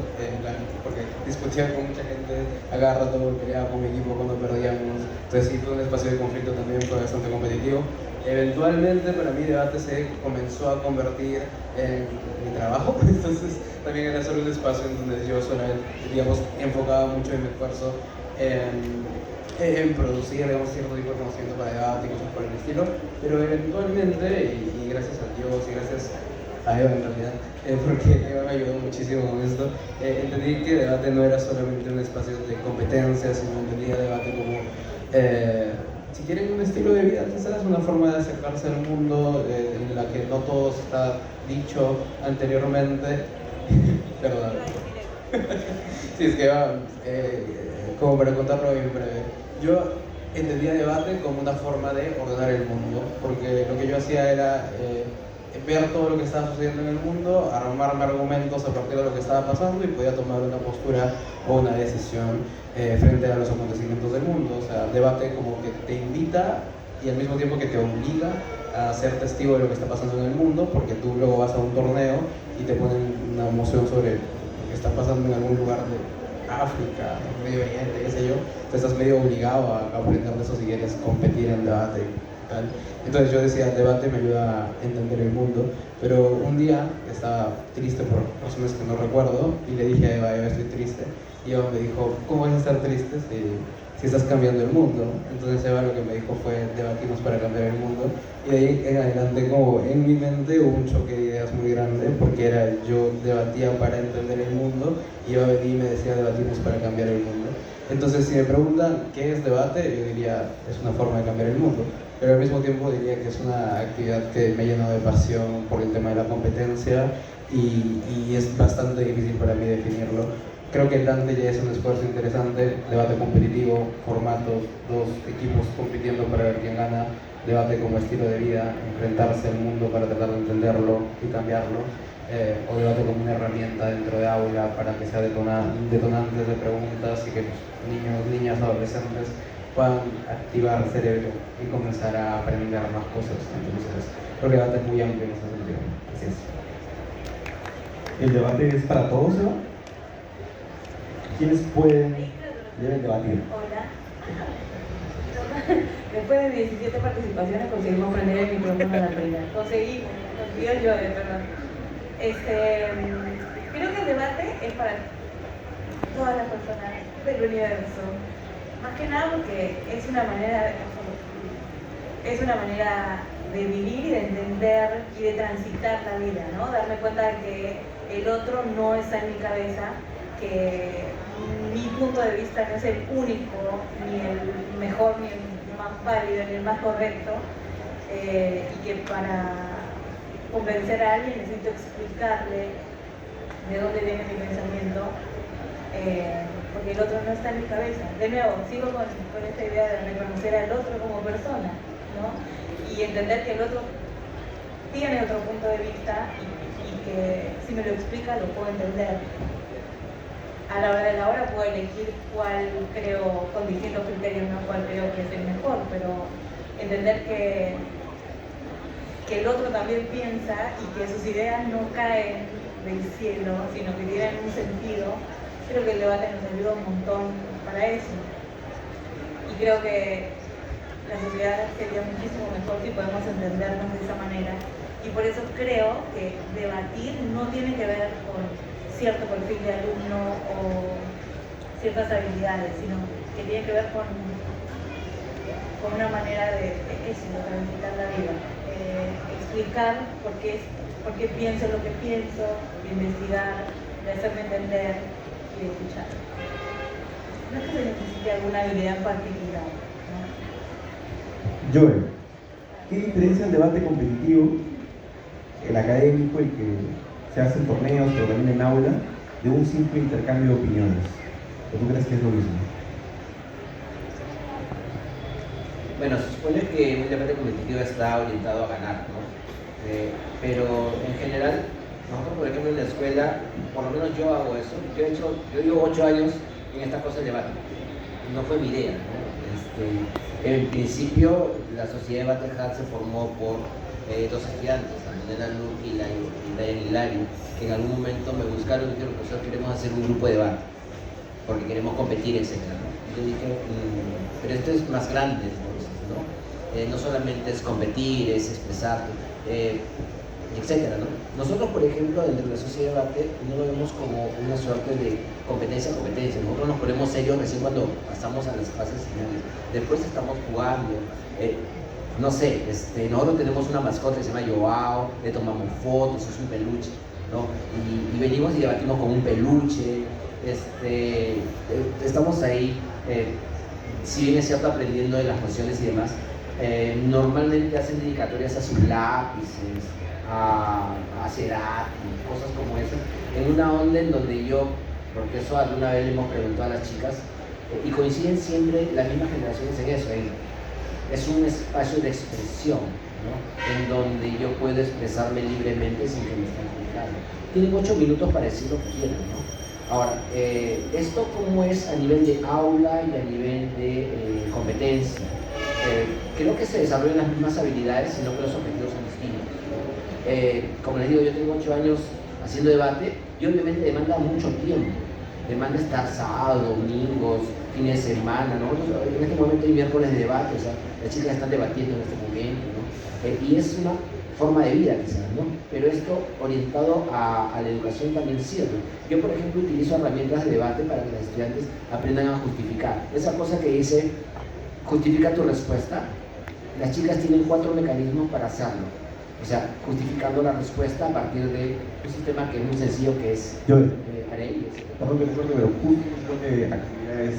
porque discutía con mucha gente, a cada rato peleaba con mi equipo cuando perdíamos, entonces sí fue un espacio de conflicto, también fue bastante competitivo. Eventualmente para mí debate se comenzó a convertir en mi trabajo, entonces también era solo un espacio en donde yo solamente, digamos, enfocaba mucho mi esfuerzo en producir, digamos, cierto tipo de conocimiento para debate y cosas por el estilo, pero eventualmente, y gracias a Dios y gracias a Eva en realidad, porque Eva me ayudó muchísimo con esto, entendí que debate no era solamente un espacio de competencia, sino entendía debate como si quieren un estilo de vida, quizás una forma de acercarse al mundo en la que no todo está dicho anteriormente. Perdón. Sí, es que como para contarlo bien breve, yo entendía debate como una forma de ordenar el mundo, porque lo que yo hacía era ver todo lo que estaba sucediendo en el mundo, armarme argumentos a partir de lo que estaba pasando y podía tomar una postura o una decisión frente a los acontecimientos del mundo. O sea, debate como que te invita y al mismo tiempo que te obliga a ser testigo de lo que está pasando en el mundo, porque tú luego vas a un torneo y te ponen una moción sobre lo que está pasando en algún lugar de África, Medio Oriente, qué sé yo, te estás medio obligado a aprender de eso si quieres competir en debate y tal. Entonces yo decía, el debate me ayuda a entender el mundo, pero un día estaba triste por razones que no recuerdo y le dije a Eva, estoy triste, y Eva me dijo, ¿cómo vas a estar triste si estás cambiando el mundo? Entonces Eva lo que me dijo fue, debatimos para cambiar el mundo, y de ahí en adelante como en mi mente hubo un choque de ideas muy grande, porque era yo debatía para entender el mundo y Eva venía y me decía, debatimos para cambiar el mundo. Entonces si me preguntan qué es debate, yo diría, es una forma de cambiar el mundo, pero al mismo tiempo diría que es una actividad que me llenó de pasión por el tema de la competencia y es bastante difícil para mí definirlo. Creo que el Dante ya es un esfuerzo interesante, debate competitivo, formatos, dos equipos compitiendo para ver quién gana, debate como estilo de vida, enfrentarse al mundo para tratar de entenderlo y cambiarlo, o debate como una herramienta dentro de aula para que sea detonantes de preguntas y que los niños, niñas, adolescentes puedan activar el cerebro y comenzar a aprender más cosas. Entonces, creo que el debate es muy amplio en ese sentido. Así es. ¿El debate es para todos, ¿no? ¿Quiénes deben debatir? Hola. Después de 17 participaciones conseguimos prender el micrófono a la primera. Conseguimos, yo, perdón. Creo que el debate es para todas las personas del universo. Más que nada porque es una manera vivir y de entender y de transitar la vida, ¿no? Darme cuenta de que el otro no está en mi cabeza, que mi punto de vista no es el único, ni el mejor, ni el más válido, ni el más correcto, y que para convencer a alguien necesito explicarle de dónde viene mi pensamiento, porque el otro no está en mi cabeza. De nuevo, sigo con esta idea de reconocer al otro como persona, ¿no? Y entender que el otro tiene otro punto de vista y que si me lo explica lo puedo entender. A la hora de la hora puedo elegir cuál creo, con distintos criterios, ¿no? Cuál creo que es el mejor, pero entender que el otro también piensa y que sus ideas no caen del cielo, sino que tienen un sentido. Creo que el debate nos ayuda un montón para eso. Y creo que la sociedad sería muchísimo mejor si podemos entendernos de esa manera. Y por eso creo que debatir no tiene que ver con cierto perfil de alumno o ciertas habilidades, sino que tiene que ver con una manera de transitar la vida. Explicar por qué pienso lo que pienso, de investigar, de hacerme entender y de escuchar. No es que se necesite alguna habilidad en particular, ¿no? Joel, ¿qué diferencia el debate competitivo, el académico, el que se hace en torneos, pero también en aula, de un simple intercambio de opiniones? ¿O tú crees que es lo mismo? Bueno, se supone que un debate competitivo está orientado a ganar, ¿no? Pero en general, nosotros por ejemplo en la escuela, por lo menos yo hago eso. Yo llevo 8 años en esta cosa del debate. No fue mi idea, ¿no? En principio, la sociedad de debate Hub se formó por dos estudiantes, Antonella Luc y Dayan Hilari, que en algún momento me buscaron y dijeron: profesor, queremos hacer un grupo de debate, porque queremos competir, etc. Yo dije, pero esto es más grande, entonces, ¿no? No solamente es competir, es expresarte, etcétera, ¿no? Nosotros, por ejemplo, dentro de la sociedad de debate, no lo vemos como una suerte de competencia. Nosotros nos ponemos serios recién cuando pasamos a las fases finales. Después estamos jugando, no sé, nosotros tenemos una mascota que se llama Joao, le tomamos fotos, es un peluche, ¿no? Y venimos y debatimos con un peluche, estamos ahí, si bien es cierto, aprendiendo de las nociones y demás. Normalmente hacen dedicatorias a sus lápices, a Cerati, cosas como esas, en una onda en donde yo, porque eso alguna vez le hemos preguntado a las chicas, y coinciden siempre las mismas generaciones en eso, es un espacio de expresión, ¿no? En donde yo puedo expresarme libremente sin que me estén juzgando. Tienen 8 minutos para decir lo que quieran, ¿no? Ahora, esto como es a nivel de aula y a nivel de competencia. Creo que se desarrollan las mismas habilidades, sino que los objetivos son distintos, ¿no? Como les digo, yo tengo 8 años haciendo debate y obviamente demanda mucho tiempo, demanda estar sábado, domingos, fines de semana, ¿no? En este momento hay miércoles de debate, o sea, las chicas están debatiendo en este momento, ¿no? Y es una forma de vida quizás, ¿no? Pero esto orientado a la educación también sirve. Yo, por ejemplo, utilizo herramientas de debate para que los estudiantes aprendan a justificar. Esa cosa que dice, justifica tu respuesta, las chicas tienen 4 mecanismos para hacerlo. O sea, justificando la respuesta a partir de un sistema que es muy sencillo, que es Arey. Perdón que te corte, pero justo de actividades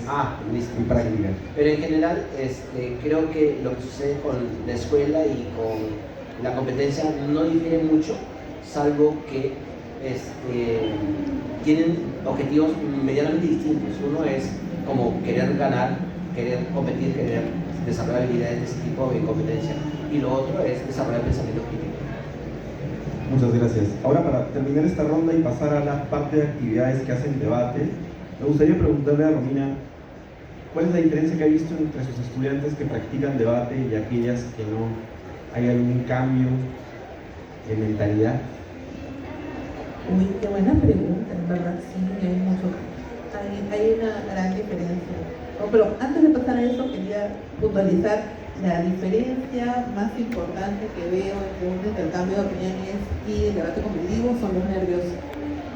y prácticas. Pero en general, creo que lo que sucede con la escuela y con la competencia no difiere mucho, salvo que tienen objetivos medianamente distintos. Uno es como querer ganar, querer competir, querer desarrollar habilidades de ese tipo de competencia, y lo otro es desarrollar pensamiento crítico. Muchas gracias. Ahora, para terminar esta ronda y pasar a la parte de actividades que hacen debate, me gustaría preguntarle a Romina, ¿cuál es la diferencia que ha visto entre sus estudiantes que practican debate y aquellas que no? ¿Hay algún cambio de mentalidad? Uy, qué buena pregunta, en verdad, sí, hay mucho. Hay una gran diferencia. No, pero antes de pasar a eso, quería puntualizar la diferencia más importante que veo entre un intercambio de opiniones y el debate competitivo son los nervios.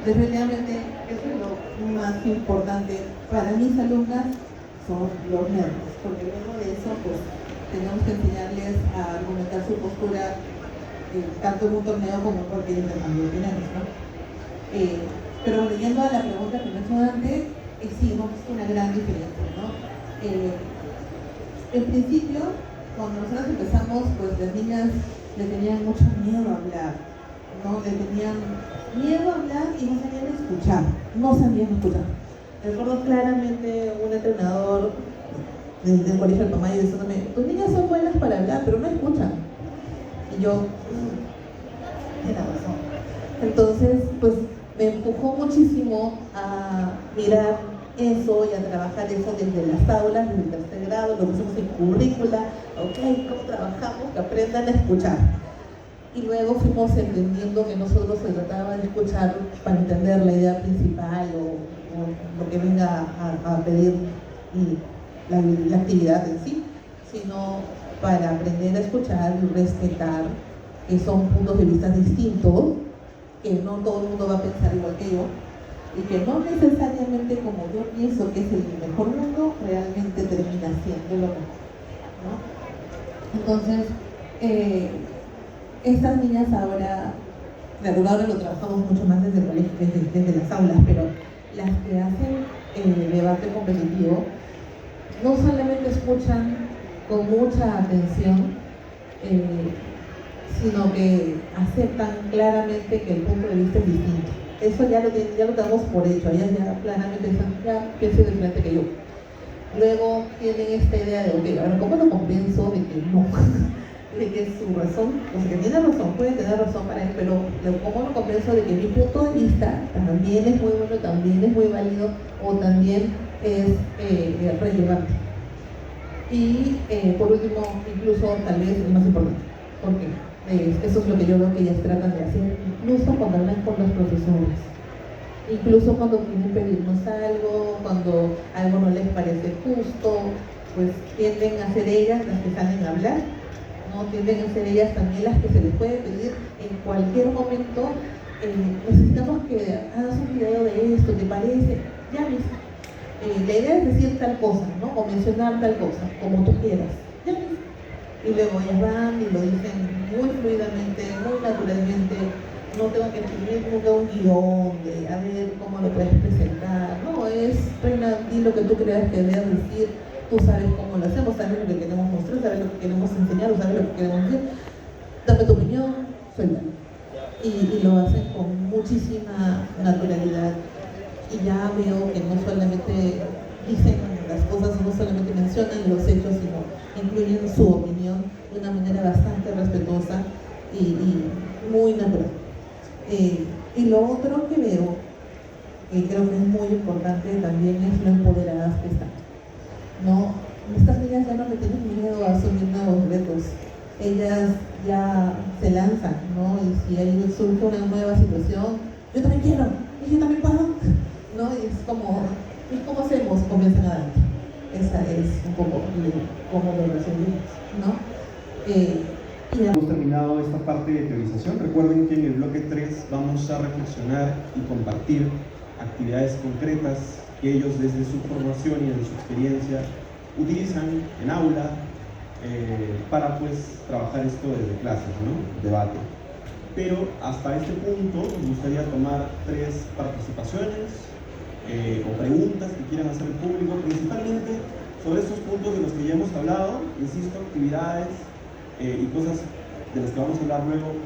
Definitivamente, eso es lo más importante para mis alumnas, son los nervios, porque luego de eso, pues, tenemos que enseñarles a argumentar su postura tanto en un torneo como en cualquier intercambio de opiniones, ¿no? Pero bueno, yendo a la pregunta que me hizo antes, sí, hemos visto una gran diferencia, ¿no? En principio, cuando nosotros empezamos, pues las niñas le tenían mucho miedo a hablar, ¿no? Le tenían miedo a hablar y no sabían escuchar, no sabían escuchar. Recuerdo claramente un entrenador del colegio del Pamayo diciéndome, tus niñas son buenas para hablar, pero no escuchan. Y yo, tiene razón. Entonces, pues me empujó muchísimo a mirar eso y a trabajar eso desde las aulas, desde el tercer grado, lo pusimos en currícula, ok, ¿cómo trabajamos? Que aprendan a escuchar. Y luego fuimos entendiendo que nosotros se trataba de escuchar para entender la idea principal o lo que venga a pedir la actividad en sí, sino para aprender a escuchar y respetar que son puntos de vista distintos, que no todo el mundo va a pensar igual que yo, y que no necesariamente como yo pienso que es el mejor mundo, realmente termina siendo lo mejor, ¿no? Entonces, estas niñas ahora, claro, ahora lo trabajamos mucho más desde el colegio, desde las aulas, pero las que hacen debate competitivo no solamente escuchan con mucha atención, sino que aceptan claramente que el punto de vista es distinto. Eso ya lo damos por hecho, ellas ya claramente dicen, ya pienso diferente que yo. Luego tienen esta idea de, ok, ahora ¿cómo lo convenzo de que no? De que su razón, o sea, que tiene razón, puede tener razón para él, pero ¿cómo lo convenzo de que mi punto de vista también es muy bueno, también es muy válido o también es relevante? Y por último, incluso tal vez el más importante, porque eso es lo que yo veo que ellas tratan de hacer, incluso cuando hablan con los profesores, incluso cuando quieren pedirnos algo, cuando algo no les parece justo, pues tienden a ser ellas las que salen a hablar, ¿no? Tienden a ser ellas también las que se les puede pedir en cualquier momento, necesitamos que hagas un video de esto, ¿te parece? Ya mismo. La idea es decir tal cosa, ¿no? O mencionar tal cosa, como tú quieras. Ya mismo. Y luego ellas van y lo dicen muy fluidamente, muy naturalmente. No tengo que escribir nunca un guión de a ver cómo lo puedes presentar. No, es, Reina, di lo que tú creas que debes decir. Tú sabes cómo lo hacemos, sabes lo que queremos mostrar, sabes lo que queremos enseñar, sabes lo que queremos decir. Dame tu opinión, suéltalo. Y lo hacen con muchísima naturalidad. Y ya veo que no solamente dicen las cosas, no solamente mencionan los hechos, sino incluyen su opinión de una manera bastante respetuosa y muy natural. Y lo otro que veo, que creo que es muy importante también, es lo empoderadas que están, ¿no? Estas niñas ya no le tienen miedo a asumir nuevos retos, ellas ya se lanzan, ¿no? Y si ahí surge una nueva situación, yo también quiero, y yo también puedo, ¿no? Y es como, ¿y cómo hacemos? Comienzan a dar. Esa es un poco cómo lo resolvimos, ¿no? Hemos terminado esta parte de teorización. Recuerden que en el bloque 3 vamos a reflexionar y compartir actividades concretas que ellos desde su formación y desde su experiencia utilizan en aula para pues trabajar esto desde clases, ¿no? Debate. Pero hasta este punto me gustaría tomar 3 participaciones o preguntas que quieran hacer el público, principalmente sobre estos puntos de los que ya hemos hablado, insisto, actividades y cosas de las que vamos a hablar luego.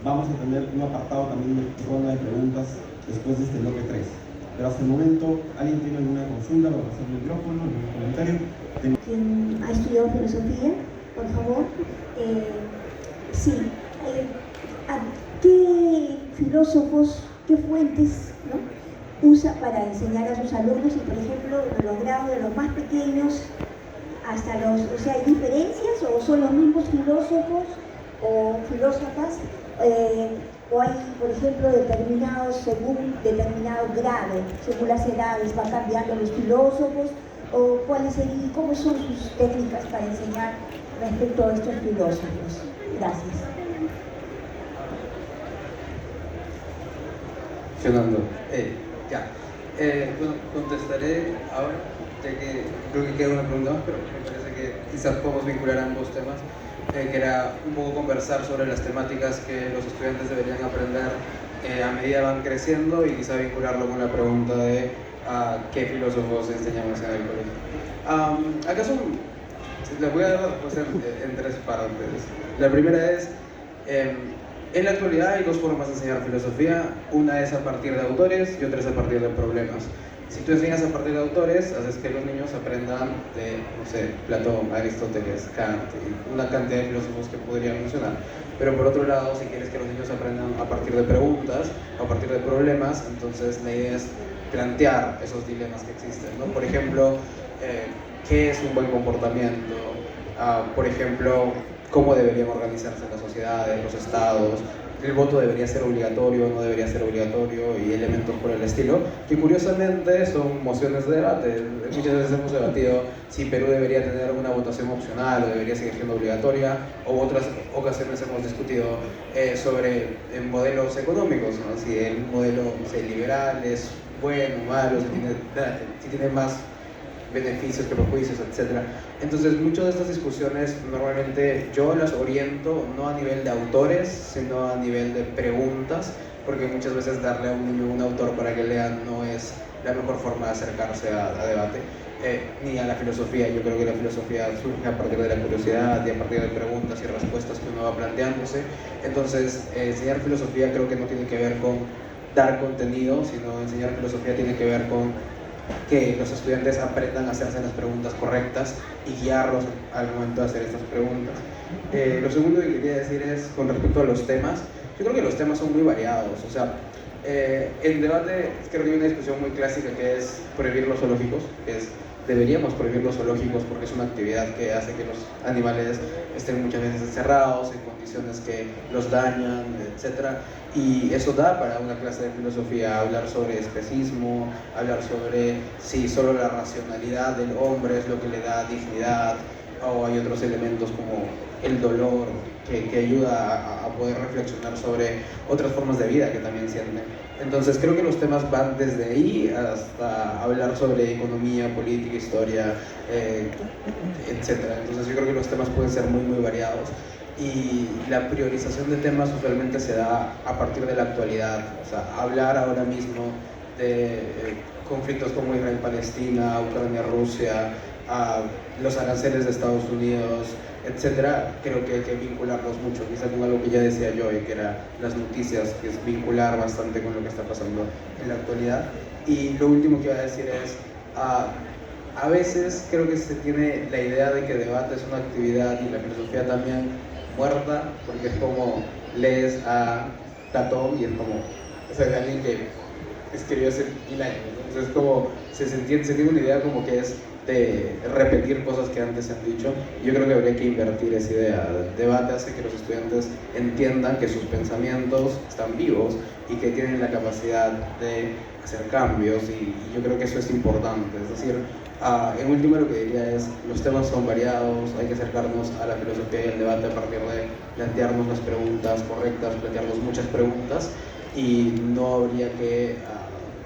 Vamos a tener un apartado también de ronda de preguntas después de este bloque 3. Pero hasta el momento, ¿alguien tiene alguna consulta para pasar el micrófono, algún comentario? Quien ha estudiado filosofía, por favor. Sí. ¿Qué filósofos, qué fuentes, ¿no?, usa para enseñar a sus alumnos? Y por ejemplo, de los grados de los más pequeños hasta los, o sea, ¿hay diferencias o son los mismos filósofos o filósofas? O hay, por ejemplo, determinados, según determinado grado, según las edades, van cambiando los filósofos, o cuáles serían, cómo son sus técnicas para enseñar respecto a estos filósofos. Gracias. Fernando, bueno, contestaré ahora, ya que creo que queda una pregunta más, pero me parece que que quizás podemos vincular ambos temas, que era un poco conversar sobre las temáticas que los estudiantes deberían aprender a medida van creciendo y quizá vincularlo con la pregunta de qué filósofos enseñamos en el colegio. Acá les voy a dar pues, en tres partes. La primera es, en la actualidad hay dos formas de enseñar filosofía, una es a partir de autores y otra es a partir de problemas. Si tú enseñas a partir de autores, haces que los niños aprendan de, no sé, Platón, Aristóteles, Kant y una cantidad de filósofos que podrían mencionar. Pero por otro lado, si quieres que los niños aprendan a partir de preguntas, a partir de problemas, entonces la idea es plantear esos dilemas que existen, ¿no? Por ejemplo, ¿qué es un buen comportamiento? Por ejemplo, ¿cómo deberían organizarse las sociedades, los estados? ¿El voto debería ser obligatorio o no debería ser obligatorio? Y elementos por el estilo, que curiosamente son mociones de debate. Muchas veces hemos debatido si Perú debería tener una votación opcional o debería seguir siendo obligatoria, o otras ocasiones hemos discutido sobre modelos económicos, ¿no? Si el modelo, no sé, liberal es bueno o malo, si tiene más beneficios que perjuicios, etc. Entonces, muchas de estas discusiones normalmente yo las oriento no a nivel de autores, sino a nivel de preguntas, porque muchas veces darle a un niño un autor para que lea no es la mejor forma de acercarse a debate, ni a la filosofía. Yo creo que la filosofía surge a partir de la curiosidad y a partir de preguntas y respuestas que uno va planteándose. Entonces, enseñar filosofía creo que no tiene que ver con dar contenido, sino enseñar filosofía tiene que ver con que los estudiantes aprendan a hacerse las preguntas correctas y guiarlos al momento de hacer estas preguntas. Lo segundo que quería decir es con respecto a los temas. Yo creo que los temas son muy variados. O sea, en debate creo que hay una discusión muy clásica que es prohibir los zoológicos, que es deberíamos prohibir los zoológicos porque es una actividad que hace que los animales estén muchas veces encerrados en condiciones que los dañan, etc. Y eso da para una clase de filosofía, hablar sobre especismo, hablar sobre si solo la racionalidad del hombre es lo que le da dignidad, o hay otros elementos como el dolor que ayuda a poder reflexionar sobre otras formas de vida que también sienten. Entonces creo que los temas van desde ahí hasta hablar sobre economía, política, historia, etc. Entonces yo creo que los temas pueden ser muy, muy variados. Y la priorización de temas usualmente se da a partir de la actualidad. O sea, hablar ahora mismo de conflictos como Israel-Palestina, Ucrania-Rusia, los aranceles de Estados Unidos, etcétera, creo que hay que vincularlos mucho, quizá con algo que ya decía yo, que era las noticias, que es vincular bastante con lo que está pasando en la actualidad. Y lo último que iba a decir es, a veces creo que se tiene la idea de que debate es una actividad y la filosofía también muerta, porque es como lees a Platón y es como, o sea, de alguien que escribió hace 1000 años, ¿no? Entonces es como, se tiene una idea como que es de repetir cosas que antes se han dicho. Yo creo que habría que invertir esa idea. El debate hace que los estudiantes entiendan que sus pensamientos están vivos y que tienen la capacidad de hacer cambios, y yo creo que eso es importante. Es decir, en último lo que diría es, los temas son variados, hay que acercarnos a la filosofía y al debate a partir de plantearnos las preguntas correctas, plantearnos muchas preguntas, y no habría que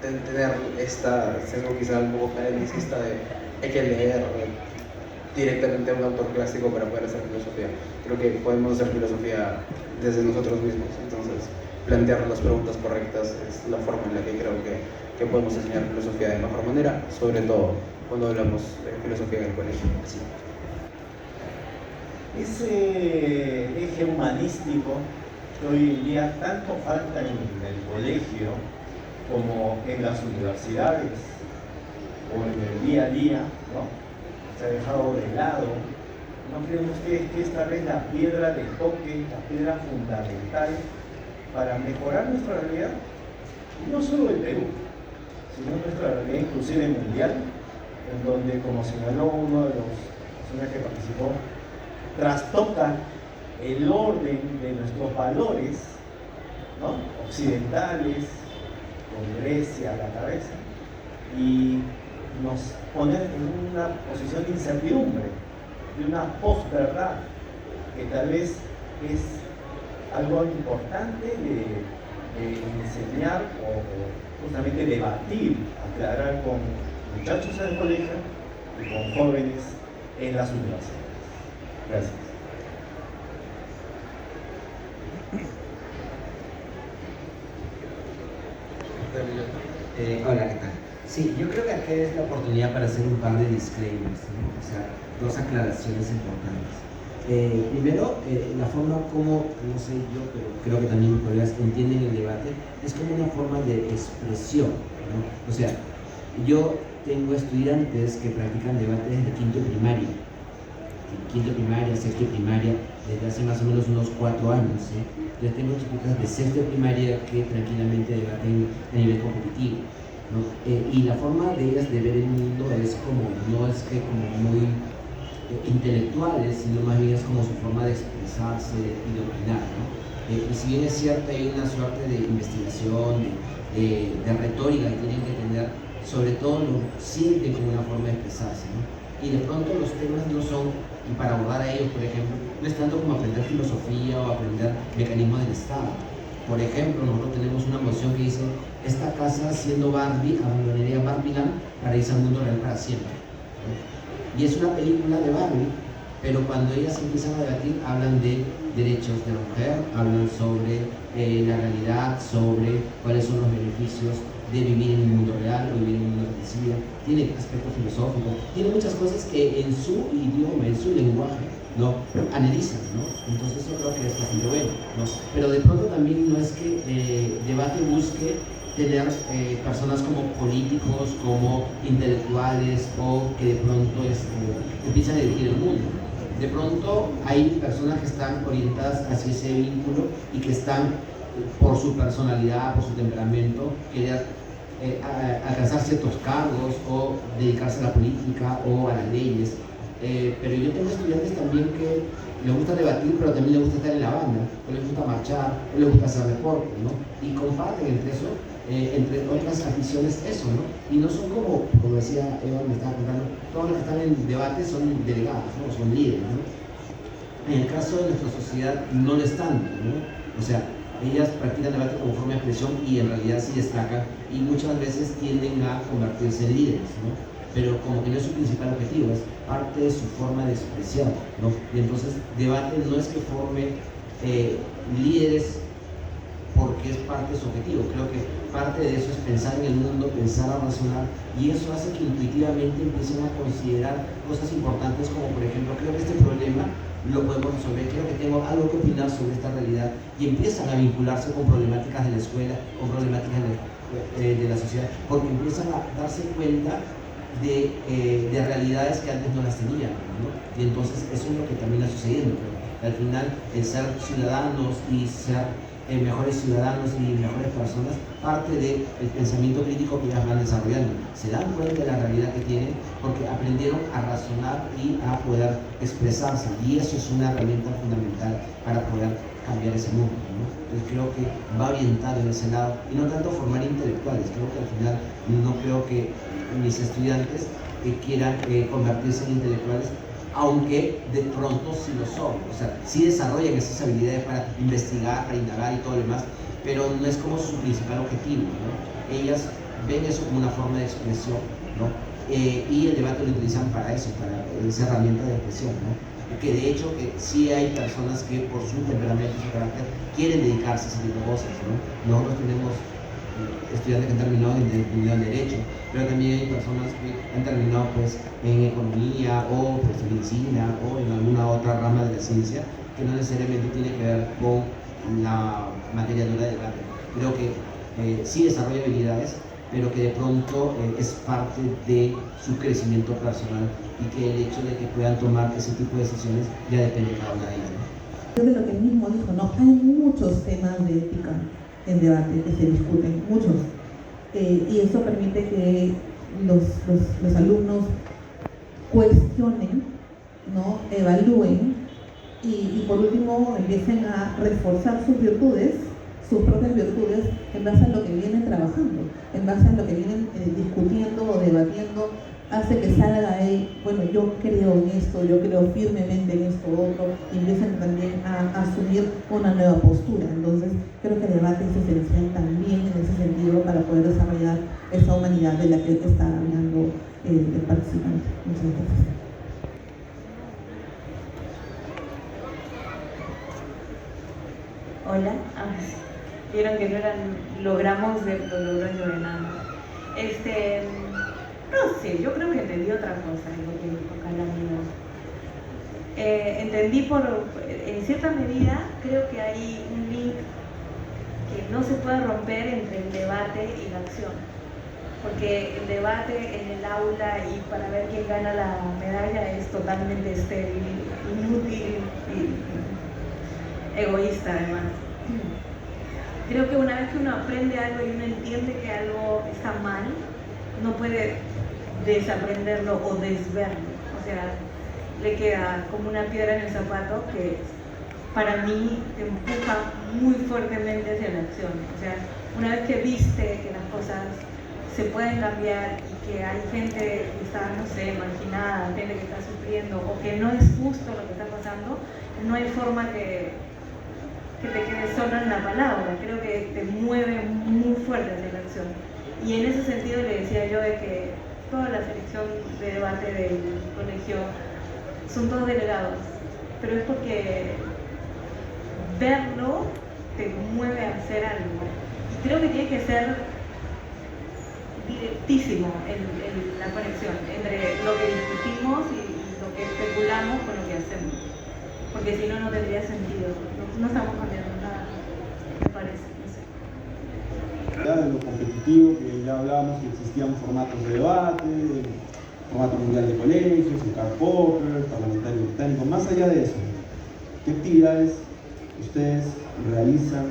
tener esta sesgo quizá un poco academicista de hay que leer directamente a un autor clásico para poder hacer filosofía. Creo que podemos hacer filosofía desde nosotros mismos. Entonces, plantear las preguntas correctas es la forma en la que creo que podemos enseñar filosofía de mejor manera, sobre todo cuando hablamos de filosofía en el colegio. Sí. Ese eje humanístico que hoy en día tanto falta en el colegio como en las universidades o en el día a día, ¿no? Se ha dejado de lado. ¿No creen ustedes que esta es la piedra de toque, la piedra fundamental para mejorar nuestra realidad? Y no solo el Perú, sino nuestra realidad inclusive mundial, en donde, como señaló uno de los personas que participó, trastoca el orden de nuestros valores, ¿no?, occidentales, con Grecia a la cabeza, y nos pone en una posición de incertidumbre, de una posverdad, que tal vez es algo importante de enseñar o justamente debatir, aclarar con muchachos en el colegio y con jóvenes en las universidades. Gracias. Hola, ¿qué tal? Sí, yo creo que acá es la oportunidad para hacer un par de disclaimers, ¿no? O sea, dos aclaraciones importantes. Primero, la forma como, no sé yo, pero creo que también colegas entienden el debate, es como una forma de expresión, ¿no? O sea, yo tengo estudiantes que practican debate desde quinto de primaria, sexto de primaria, desde hace más o menos unos 4 años, ¿sí? Yo tengo chicas de sexto de primaria que tranquilamente debaten a nivel competitivo, ¿no? Y la forma de ellas de ver el mundo es como, no es que como muy intelectuales, sino más bien es como su forma de expresarse y de opinar, ¿no? Y si bien es cierto, hay una suerte de investigación, de retórica que tienen que tener, sobre todo lo sienten como una forma de expresarse, ¿no? Y de pronto los temas no son, para abordar a ellos, por ejemplo, no es tanto como aprender filosofía o aprender mecanismos del Estado. Por ejemplo, nosotros tenemos una moción que dice: esta casa, siendo Barbie, abandonaría Barbieland para irse al mundo real para siempre, ¿no? Y es una película de Barbie, pero cuando ellas empiezan a debatir, hablan de derechos de la mujer, hablan sobre la realidad, sobre cuáles son los beneficios de vivir en un mundo real o vivir en un mundo fantasía. Tiene aspectos filosóficos, tiene muchas cosas que en su idioma, en su lenguaje, ¿no?, analizan, ¿no? Entonces eso creo que es bastante bueno, ¿no? Pero de pronto también no es que debate busque tener personas como políticos, como intelectuales, o que de pronto empiezan a dirigir el mundo. De pronto hay personas que están orientadas hacia ese vínculo y que están, por su personalidad, por su temperamento, querer alcanzar ciertos cargos o dedicarse a la política o a las leyes. Pero yo tengo estudiantes también que les gusta debatir, pero también les gusta estar en la banda, o les gusta marchar, o les gusta hacer deporte, ¿no? Y comparten entre eso, entre otras aficiones, eso, ¿no? Y no son como decía Eva, me estaba contando, todos los que están en debate son delegados, ¿no? Son líderes, ¿no? En el caso de nuestra sociedad no lo es tanto, ¿no? O sea, ellas practican debate como forma de expresión y en realidad sí destacan, y muchas veces tienden a convertirse en líderes, ¿no? Pero como que no es su principal objetivo, es parte de su forma de expresión, ¿no? Y entonces debate no es que forme líderes porque es parte de su objetivo. Creo que parte de eso es pensar en el mundo, pensar a razonar, y eso hace que intuitivamente empiecen a considerar cosas importantes, como por ejemplo, creo que este problema lo podemos resolver, creo que tengo algo que opinar sobre esta realidad, y empiezan a vincularse con problemáticas de la escuela, con problemáticas de la sociedad, porque empiezan a darse cuenta de realidades que antes no las tenían, ¿no? Y entonces eso es lo que también está sucediendo, pero al final el ser ciudadanos y ser mejores ciudadanos y mejores personas parte del pensamiento crítico que ellas van desarrollando. Se dan cuenta de la realidad que tienen porque aprendieron a razonar y a poder expresarse, y eso es una herramienta fundamental para poder cambiar ese mundo, ¿no? Entonces creo que va orientado en ese lado, y no tanto formar intelectuales. Creo que al final no creo que mis estudiantes quieran convertirse en intelectuales, aunque de pronto sí lo son, o sea, sí desarrollan esas habilidades para investigar, para indagar y todo lo demás, pero no es como su principal objetivo, ¿no? Ellas ven eso como una forma de expresión, ¿no? Y el debate lo utilizan para eso, para esa herramienta de expresión, ¿no? Que de hecho que sí hay personas que por su temperamento y su carácter quieren dedicarse a ese tipo de cosas, ¿no? Nosotros tenemos estudiantes que han terminado en Derecho, pero también hay personas que han terminado pues en Economía o pues en Medicina o en alguna otra rama de la ciencia que no necesariamente tiene que ver con la materia dura de debate. Creo que sí desarrolla habilidades, pero que de pronto es parte de su crecimiento personal, y que el hecho de que puedan tomar ese tipo de decisiones ya depende de cada una de ellas, ¿no? Creo que lo que él mismo dijo, ¿no? Hay muchos temas de ética en debate que se discuten, muchos. Y eso permite que los alumnos cuestionen, ¿no? Evalúen y por último empiecen a reforzar sus virtudes, sus propias virtudes, en base a lo que vienen trabajando, en base a lo que vienen discutiendo o debatiendo. Hace que salga ahí, bueno, yo creo en esto, yo creo firmemente en esto otro, y empiezan también a asumir una nueva postura. Entonces creo que el debate es esencial también en ese sentido para poder desarrollar esa humanidad de la que está hablando el participante. Muchas gracias. Hola, vieron que no logramos de lo logró Llorenando. No sé, yo creo que entendí otra cosa de lo que dijo Calamino. Entendí en cierta medida, creo que hay un link que no se puede romper entre el debate y la acción. Porque el debate en el aula y para ver quién gana la medalla es totalmente estéril, inútil y egoísta además. Creo que una vez que uno aprende algo y uno entiende que algo está mal, no puede desaprenderlo o desverlo. O sea, le queda como una piedra en el zapato que para mí te empuja muy fuertemente hacia la acción. O sea, una vez que viste que las cosas se pueden cambiar y que hay gente que está, no sé, marginada, gente que está sufriendo o que no es justo lo que está pasando, no hay forma que te quedes solo en la palabra. Creo que te mueve muy fuerte hacia la acción. Y en ese sentido le decía yo de que toda la selección de debate del colegio son todos delegados, pero es porque verlo te mueve a hacer algo. Y creo que tiene que ser directísimo la conexión entre lo que discutimos y lo que especulamos con lo que hacemos, porque si no, no tendría sentido. No estamos cambiando nada, me parece. No sé. De lo competitivo, que ya hablábamos que existían formatos de debate, formato mundial de colegios, el card poker, parlamentario británico. Más allá de eso, ¿qué actividades ustedes realizan,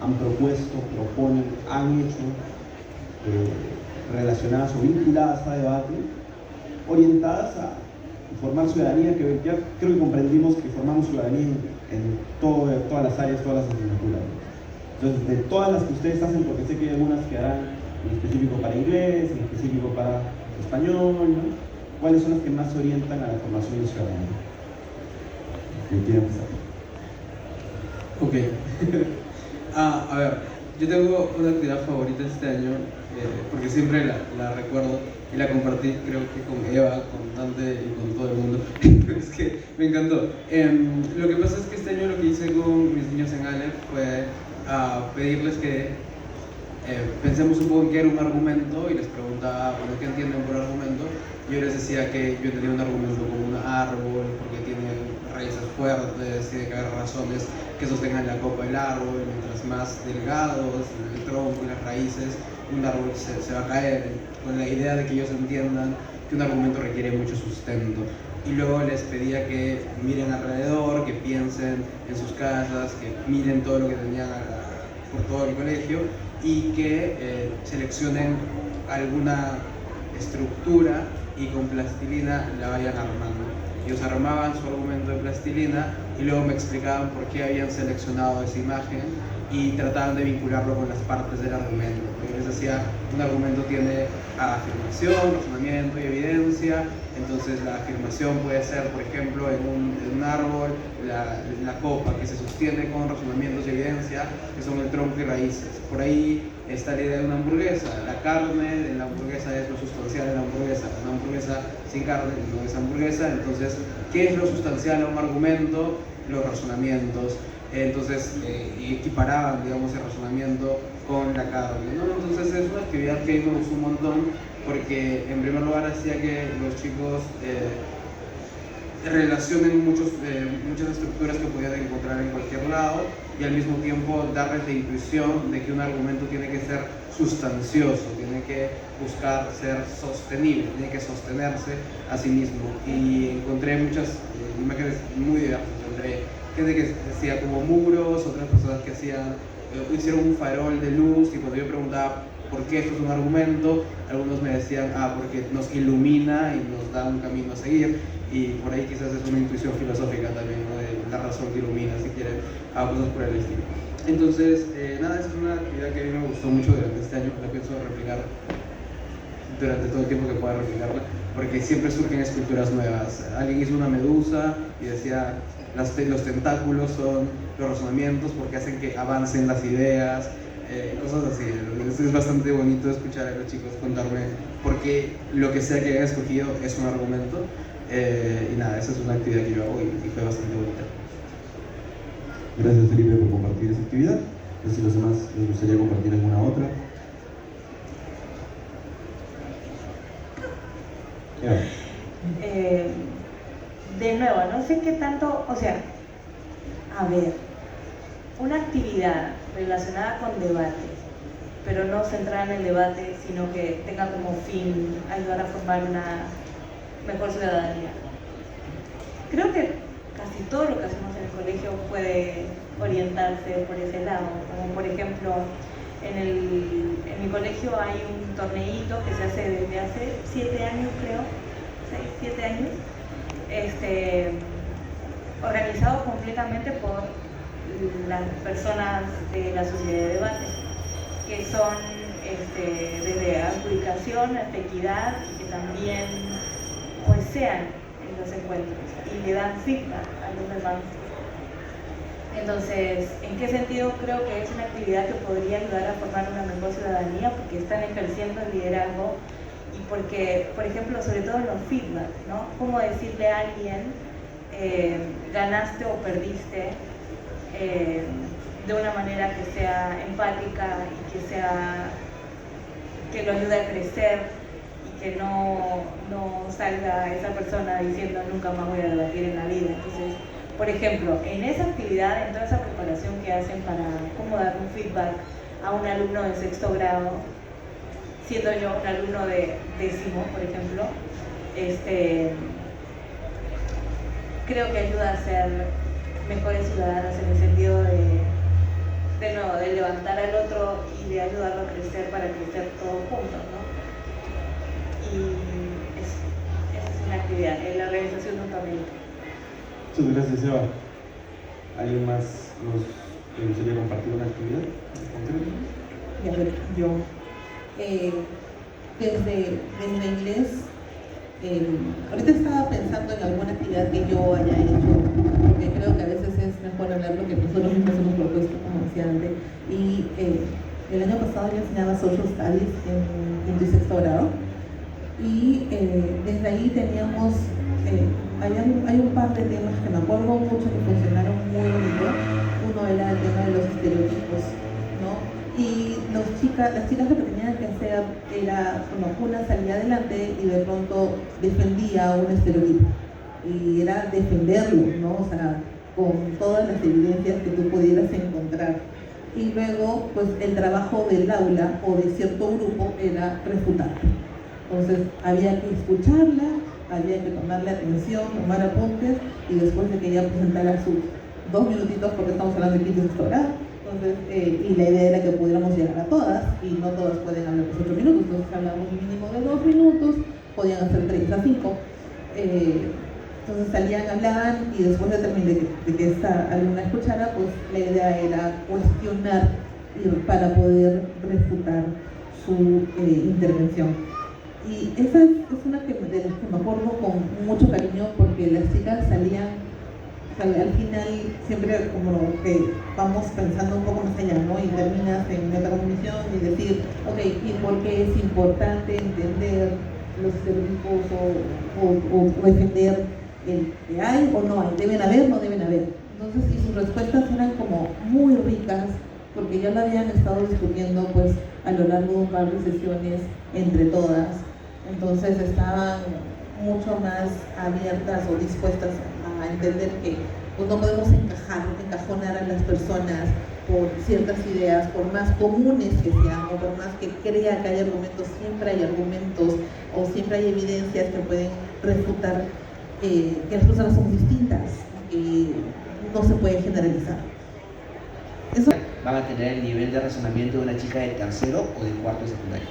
han propuesto, proponen, han hecho relacionadas o vinculadas a debate, orientadas a formar ciudadanía, que ya creo que comprendimos que formamos ciudadanía en todas las áreas, todas las asignaturas? Entonces, de todas las que ustedes hacen, porque sé que hay algunas que harán en específico para inglés, en específico para español, ¿no? ¿Cuáles son las que más se orientan a la formación de ciudadanía? ¿Quién quiere empezar? Ok. A ver, yo tengo una actividad favorita este año, porque siempre la recuerdo y la compartí, creo que con Eva, con Dante y con todo el mundo. Es que me encantó. Lo que pasa es que este año lo que hice con mis niños en Aleph fue pedirles que pensemos un poco en qué era un argumento y les preguntaba, bueno, ¿qué entienden por argumento? Y yo les decía que yo entendía un argumento como un árbol, porque tiene raíces fuertes, tiene que haber razones que sostengan la copa del árbol, mientras más delgados el tronco y las raíces, un árbol se va a caer, con la idea de que ellos entiendan que un argumento requiere mucho sustento. Y luego les pedía que miren alrededor, que piensen en sus casas, que miren todo lo que tenían por todo el colegio y que seleccionen alguna estructura y con plastilina la vayan armando. Ellos armaban su argumento de plastilina y luego me explicaban por qué habían seleccionado esa imagen y trataban de vincularlo con las partes del argumento. Yo les decía, un argumento tiene afirmación, razonamiento y evidencia. Entonces la afirmación puede ser, por ejemplo, en un árbol, la copa que se sostiene con razonamientos y evidencia, que son el tronco y raíces. Por ahí está la idea de una hamburguesa. La carne de la hamburguesa es lo sustancial de la hamburguesa. Una hamburguesa sin carne no es hamburguesa. Entonces, ¿qué es lo sustancial a un argumento? Los razonamientos. Entonces, equiparaban, digamos, el razonamiento con la carne, ¿no? Entonces es una actividad que a mí me gustó un montón porque en primer lugar hacía que los chicos relacionen muchas estructuras que podían encontrar en cualquier lado y al mismo tiempo darles la intuición de que un argumento tiene que ser sustancioso, tiene que buscar ser sostenible, tiene que sostenerse a sí mismo. Y encontré muchas imágenes muy diversas, encontré gente que hacía como muros, otras personas que hicieron un farol de luz, y cuando yo preguntaba por qué esto es un argumento, algunos me decían, porque nos ilumina y nos da un camino a seguir, y por ahí quizás es una intuición filosófica también, ¿no? De la razón que ilumina, si quieren, cosas por el estilo. Entonces, nada, esa es una actividad que a mí me gustó mucho durante este año, la pienso replicar durante todo el tiempo que pueda replicarla, porque siempre surgen esculturas nuevas. Alguien hizo una medusa y decía, los tentáculos son los razonamientos porque hacen que avancen las ideas, cosas así. Es bastante bonito escuchar a los chicos contarme por qué lo que sea que hayan escogido es un argumento. Y nada, esa es una actividad que yo hago y fue bastante bonita. Gracias, Felipe, por compartir esa actividad. No sé si los demás les gustaría compartir alguna otra. De nuevo, no sé qué tanto, o sea, a ver, una actividad relacionada con debate, pero no centrada en el debate, sino que tenga como fin ayudar a formar una mejor ciudadanía. Creo que casi todo lo que hacemos en el colegio puede orientarse por ese lado, como por ejemplo, en mi colegio hay un torneíto que se hace desde hace 7 años, creo, 6, 7 años, organizado completamente por las personas de la sociedad de debate, que son desde adjudicación hasta equidad, y que también pues sean en los encuentros y le dan feedback a los demás. Entonces, ¿en qué sentido creo que es una actividad que podría ayudar a formar una mejor ciudadanía? Porque están ejerciendo el liderazgo y porque, por ejemplo, sobre todo en los feedback, ¿no? ¿Cómo decirle a alguien ganaste o perdiste de una manera que sea empática y que lo ayude a crecer y que no salga esa persona diciendo nunca más voy a debatir en la vida? Entonces, por ejemplo, en esa actividad, en toda esa preparación que hacen para cómo dar un feedback a un alumno de 6º grado, siendo yo un alumno de 10º, por ejemplo, creo que ayuda a ser mejores ciudadanos en el sentido de nuevo, de levantar al otro y de ayudarlo a crecer para crecer todos juntos, ¿no? Y esa es una actividad, la organización de un torneo. Muchas gracias, Eva. ¿Alguien más le gustaría compartir una actividad concreta? Ya, pero yo, desde inglés, ahorita estaba pensando en alguna actividad que yo haya hecho, porque creo que a veces es mejor hablar lo que nosotros mismos hemos propuesto, como decía antes. Y el año pasado yo enseñaba Social Studies en 5º y 6º grado, y desde ahí teníamos, hay un par de temas que me acuerdo mucho que funcionaron muy bonito. Uno era el tema de los estereotipos, ¿no? Y las chicas lo que tenían que hacer era, una salía adelante y de pronto defendía un estereotipo. Y era defenderlo, ¿no? O sea, con todas las evidencias que tú pudieras encontrar. Y luego, pues, el trabajo del aula o de cierto grupo era refutar. Entonces, había que escucharla, había que tomarle atención, tomar apuntes, y después de que ella presentara sus 2 minutitos, porque estamos hablando de 5º y 6º grado, entonces, y la idea era que pudiéramos llegar a todas, y no todas pueden hablar los 8 minutos, entonces hablamos un mínimo de 2 minutos, podían hacer 3 a 5. Entonces salían, hablaban, y después de que esta alumna escuchara, pues la idea era cuestionar para poder refutar su intervención. Y esa es una de las que me acuerdo con mucho cariño, porque las chicas salían, al final siempre como que vamos pensando un poco más allá, ¿no? Y terminas en metacognición y decir, ok, ¿y por qué es importante entender los estereotipos o defender el que hay o no hay? ¿Deben haber o no deben haber? Entonces, y sus respuestas eran como muy ricas, porque ya lo habían estado discutiendo pues a lo largo de un par de sesiones entre todas. Entonces estaban mucho más abiertas o dispuestas a entender que pues, no podemos encajonar a las personas por ciertas ideas, por más comunes que sean, o por más que crea que hay argumentos, siempre hay argumentos o siempre hay evidencias que pueden refutar que las personas son distintas, que no se puede generalizar. Eso van a tener el nivel de razonamiento de una chica de 3º o de 4º de secundaria.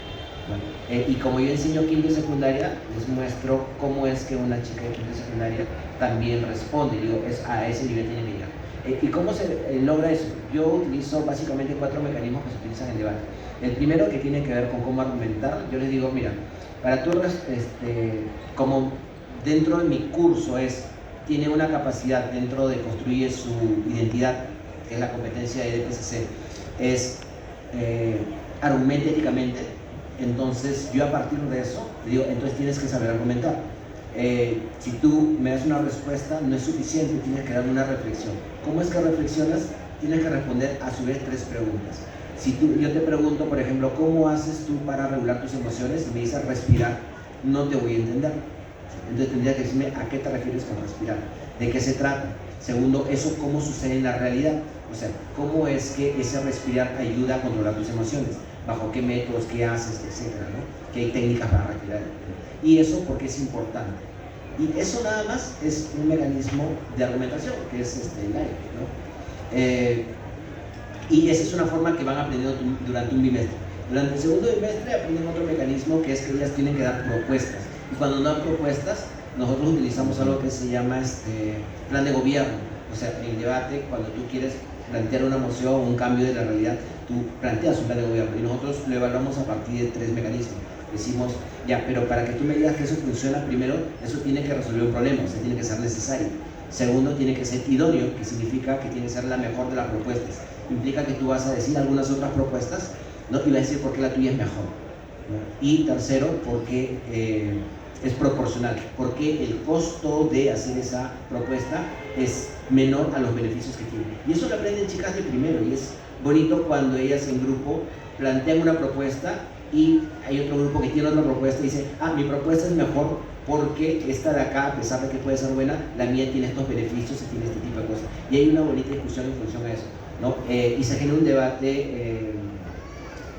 Bueno, y como yo enseño 5º de secundaria, les muestro cómo es que una chica de 5º de secundaria también responde. Digo, a ese nivel tiene que llegar. ¿Y cómo se logra eso? Yo utilizo básicamente 4 mecanismos que se utilizan en el debate. El primero, que tiene que ver con cómo argumentar. Yo les digo, mira, para tú, como dentro de mi curso tiene una capacidad dentro de construir su identidad, que es la competencia de DPCC, argumente éticamente. Entonces yo a partir de eso digo, entonces tienes que saber argumentar. Si tú me das una respuesta, no es suficiente, tienes que darme una reflexión. ¿Cómo es que reflexionas? Tienes que responder a su vez 3 preguntas. Si yo te pregunto, por ejemplo, ¿cómo haces tú para regular tus emociones? Y me dices respirar, no te voy a entender. Entonces tendrías que decirme a qué te refieres con respirar, de qué se trata. Segundo, eso cómo sucede en la realidad. O sea, ¿cómo es que ese respirar ayuda a controlar tus emociones? ¿Bajo qué métodos, qué haces, etcétera, ¿no? ¿Qué hay técnicas para respirar? Y eso porque es importante. Y eso nada más es un mecanismo de argumentación, que es el aire, ¿no? Y esa es una forma que van aprendiendo durante un bimestre. Durante el segundo bimestre aprenden otro mecanismo, que es que ellas tienen que dar propuestas. Y cuando no dan propuestas, nosotros utilizamos algo que se llama plan de gobierno. O sea, en el debate, cuando tú quieres plantear una moción o un cambio de la realidad, tú planteas un plan de gobierno y nosotros lo evaluamos a partir de 3 mecanismos. Decimos, ya, pero para que tú me digas que eso funciona, primero, eso tiene que resolver un problema, o sea, tiene que ser necesario. Segundo, tiene que ser idóneo, que significa que tiene que ser la mejor de las propuestas. Implica que tú vas a decir algunas otras propuestas, ¿no? Y vas a decir por qué la tuya es mejor, ¿no? Y tercero, porque es proporcional, porque el costo de hacer esa propuesta es menor a los beneficios que tiene. Y eso lo aprenden chicas de primero, y es bonito cuando ellas en grupo plantean una propuesta y hay otro grupo que tiene otra propuesta y dice, mi propuesta es mejor porque esta de acá, a pesar de que puede ser buena, la mía tiene estos beneficios y tiene este tipo de cosas. Y hay una bonita discusión en función a eso, ¿no? Y se genera un debate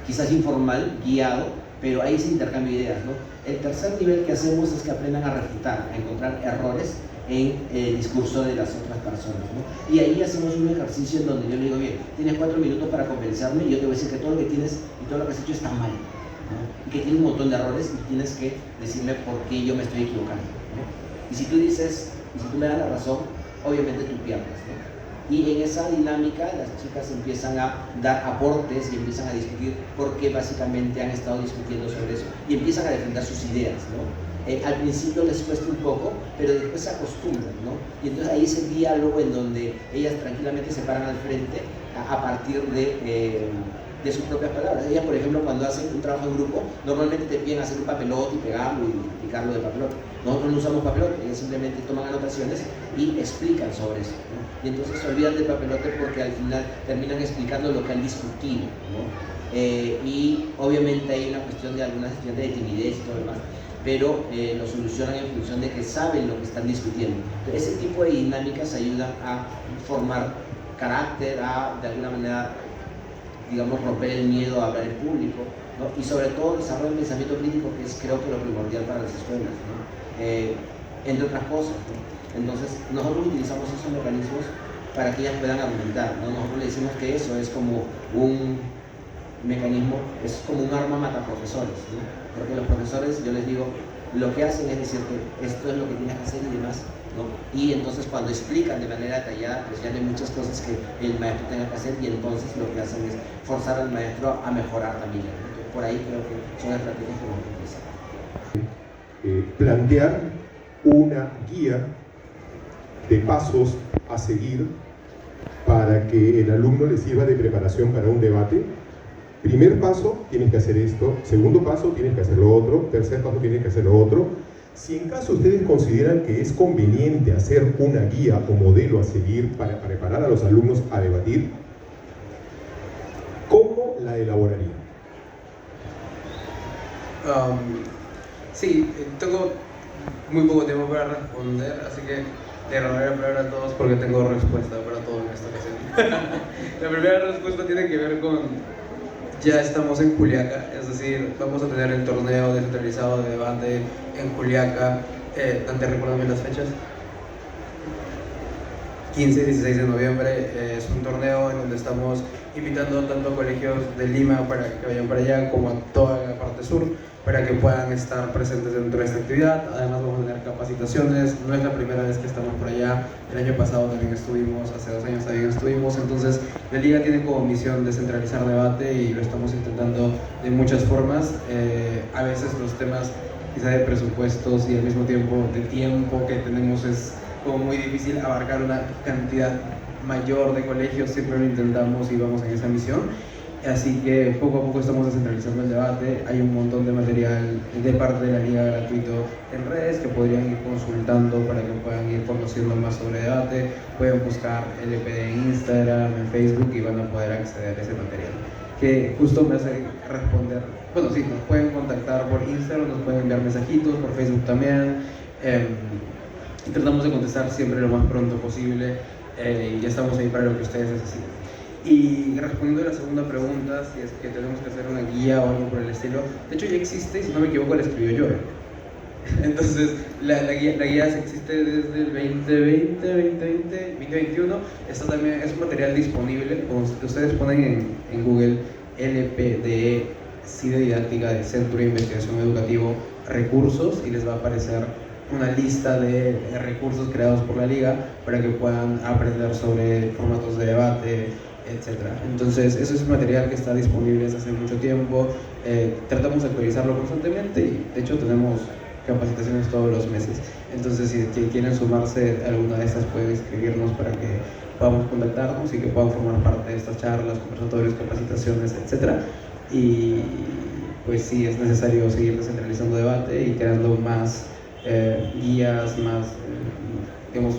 quizás informal, guiado, pero hay ese intercambio de ideas, ¿no? El tercer nivel que hacemos es que aprendan a refutar, a encontrar errores en el discurso de las otras personas, ¿no? Y ahí hacemos un ejercicio en donde yo le digo, bien, tienes 4 minutos para convencerme y yo te voy a decir que todo lo que tienes y todo lo que has hecho está mal, ¿no? Y que tiene un montón de errores y tienes que decirme por qué yo me estoy equivocando, ¿no? Y si tú dices, y si tú me das la razón, obviamente tú pierdes, ¿no? Y en esa dinámica las chicas empiezan a dar aportes y empiezan a discutir porque básicamente han estado discutiendo sobre eso y empiezan a defender sus ideas, ¿no? Al principio les cuesta un poco, pero después se acostumbran, ¿no? Y entonces ahí es el diálogo en donde ellas tranquilamente se paran al frente a partir de sus propias palabras. Ellas, por ejemplo, cuando hacen un trabajo en grupo, normalmente te piden hacer un papelote y pegarlo y picarlo de papelote. Nosotros no usamos papelote, ellas simplemente toman anotaciones y explican sobre eso, ¿no? Y entonces se olvidan del papelote porque al final terminan explicando lo que han discutido, ¿no? Y obviamente hay una cuestión de algunas estudiantes de timidez y todo lo demás, pero lo solucionan en función de que saben lo que están discutiendo. Entonces, ese tipo de dinámicas ayudan a formar carácter, a de alguna manera, digamos, romper el miedo a hablar en público, ¿no? Y sobre todo desarrollar el pensamiento crítico, que es creo que lo primordial para las escuelas, ¿no? Entre otras cosas, ¿no? Entonces nosotros utilizamos esos mecanismos para que ellas puedan argumentar, ¿no? Nosotros le decimos que eso es como un mecanismo, es como un arma mata profesores, ¿no? Porque los profesores, yo les digo, lo que hacen es decirte, esto es lo que tienes que hacer y demás, ¿no? Y entonces cuando explican de manera detallada, pues ya hay muchas cosas que el maestro tenga que hacer y entonces lo que hacen es forzar al maestro a mejorar también, ¿no? Entonces, por ahí creo que son estrategias que vamos a utilizar. Plantear una guía de pasos a seguir para que el alumno le sirva de preparación para un debate. Primer paso, tienes que hacer esto. Segundo paso, tienes que hacer lo otro. Tercer paso, tienes que hacer lo otro. Si en caso ustedes consideran que es conveniente hacer una guía o modelo a seguir para preparar a los alumnos a debatir, ¿cómo la elaborarían? Sí, tengo muy poco tiempo para responder, así que le robaré la palabra a todos porque tengo respuesta para todo en esta ocasión. La primera respuesta tiene que ver con, ya estamos en Juliaca, es decir, vamos a tener el torneo descentralizado de debate en Juliaca. Dante, recuérdame las fechas. 15 y 16 de noviembre es un torneo en donde estamos invitando tanto a colegios de Lima para que vayan para allá como a toda la parte sur para que puedan estar presentes dentro de esta actividad. Además vamos a tener capacitaciones, no es la primera vez que estamos por allá, el año pasado también estuvimos, hace 2 años también estuvimos, entonces la liga tiene como misión descentralizar debate y lo estamos intentando de muchas formas. A veces los temas quizá de presupuestos y al mismo tiempo de tiempo que tenemos es como muy difícil abarcar una cantidad mayor de colegios, siempre lo intentamos y vamos en esa misión. Así que poco a poco estamos descentralizando el debate. Hay un montón de material de parte de la liga gratuito en redes que podrían ir consultando para que puedan ir conociendo más sobre debate. Pueden buscar LPD en Instagram, en Facebook y van a poder acceder a ese material. Que justo me hace responder. Bueno, sí, nos pueden contactar por Instagram, nos pueden enviar mensajitos, por Facebook también. Tratamos de contestar siempre lo más pronto posible y ya estamos ahí para lo que ustedes necesiten. Y respondiendo a la segunda pregunta, si es que tenemos que hacer una guía o algo por el estilo, de hecho ya existe, y si no me equivoco la escribió yo. Entonces la guía existe desde el 2020, 2021. Esta también es un material disponible. Como ustedes ponen en Google LPDE, CIDE Didáctica de Centro de Investigación Educativo, recursos, y les va a aparecer una lista de recursos creados por la liga para que puedan aprender sobre formatos de debate, etc. Entonces, eso es un material que está disponible desde hace mucho tiempo. Tratamos de actualizarlo constantemente y, de hecho, tenemos capacitaciones todos los meses. Entonces, si quieren sumarse a alguna de estas, pueden escribirnos para que podamos contactarnos y que puedan formar parte de estas charlas, conversatorios, capacitaciones, etc. Y, pues, sí, es necesario seguir descentralizando debate y creando más guías, más, digamos,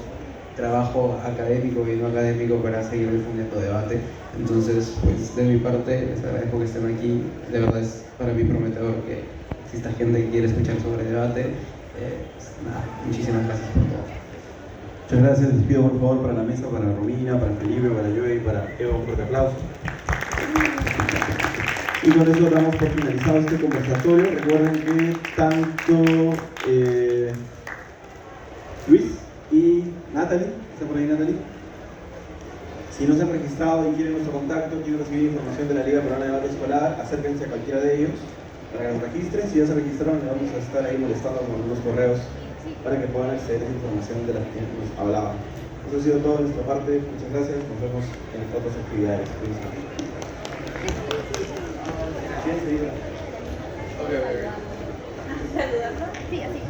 trabajo académico y no académico para seguir difundiendo debate. Entonces, pues de mi parte, les agradezco que estén aquí. De verdad es para mí prometedor que exista gente que quiere escuchar sobre debate. Pues, nada, muchísimas gracias por todo. Muchas gracias. Les pido por favor para la mesa, para Romina, para Felipe, para Joey, para Evo, un fuerte aplauso. Y con eso damos por finalizado este conversatorio. Recuerden que tanto Luis y Natalie, ¿está por ahí Natalie? Si no se han registrado y quieren nuestro contacto, quieren recibir información de la Liga Peruana de Debate Escolar, acérquense a cualquiera de ellos para que nos registren. Si ya se registraron, les vamos a estar ahí molestando con algunos correos para que puedan acceder a esa información de la que nos hablaban. Eso ha sido todo de nuestra parte. Muchas gracias. Nos vemos en otras actividades. ¿Saludarlo? Sí, así.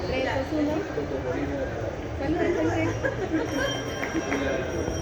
3, 2, 1. Saludos.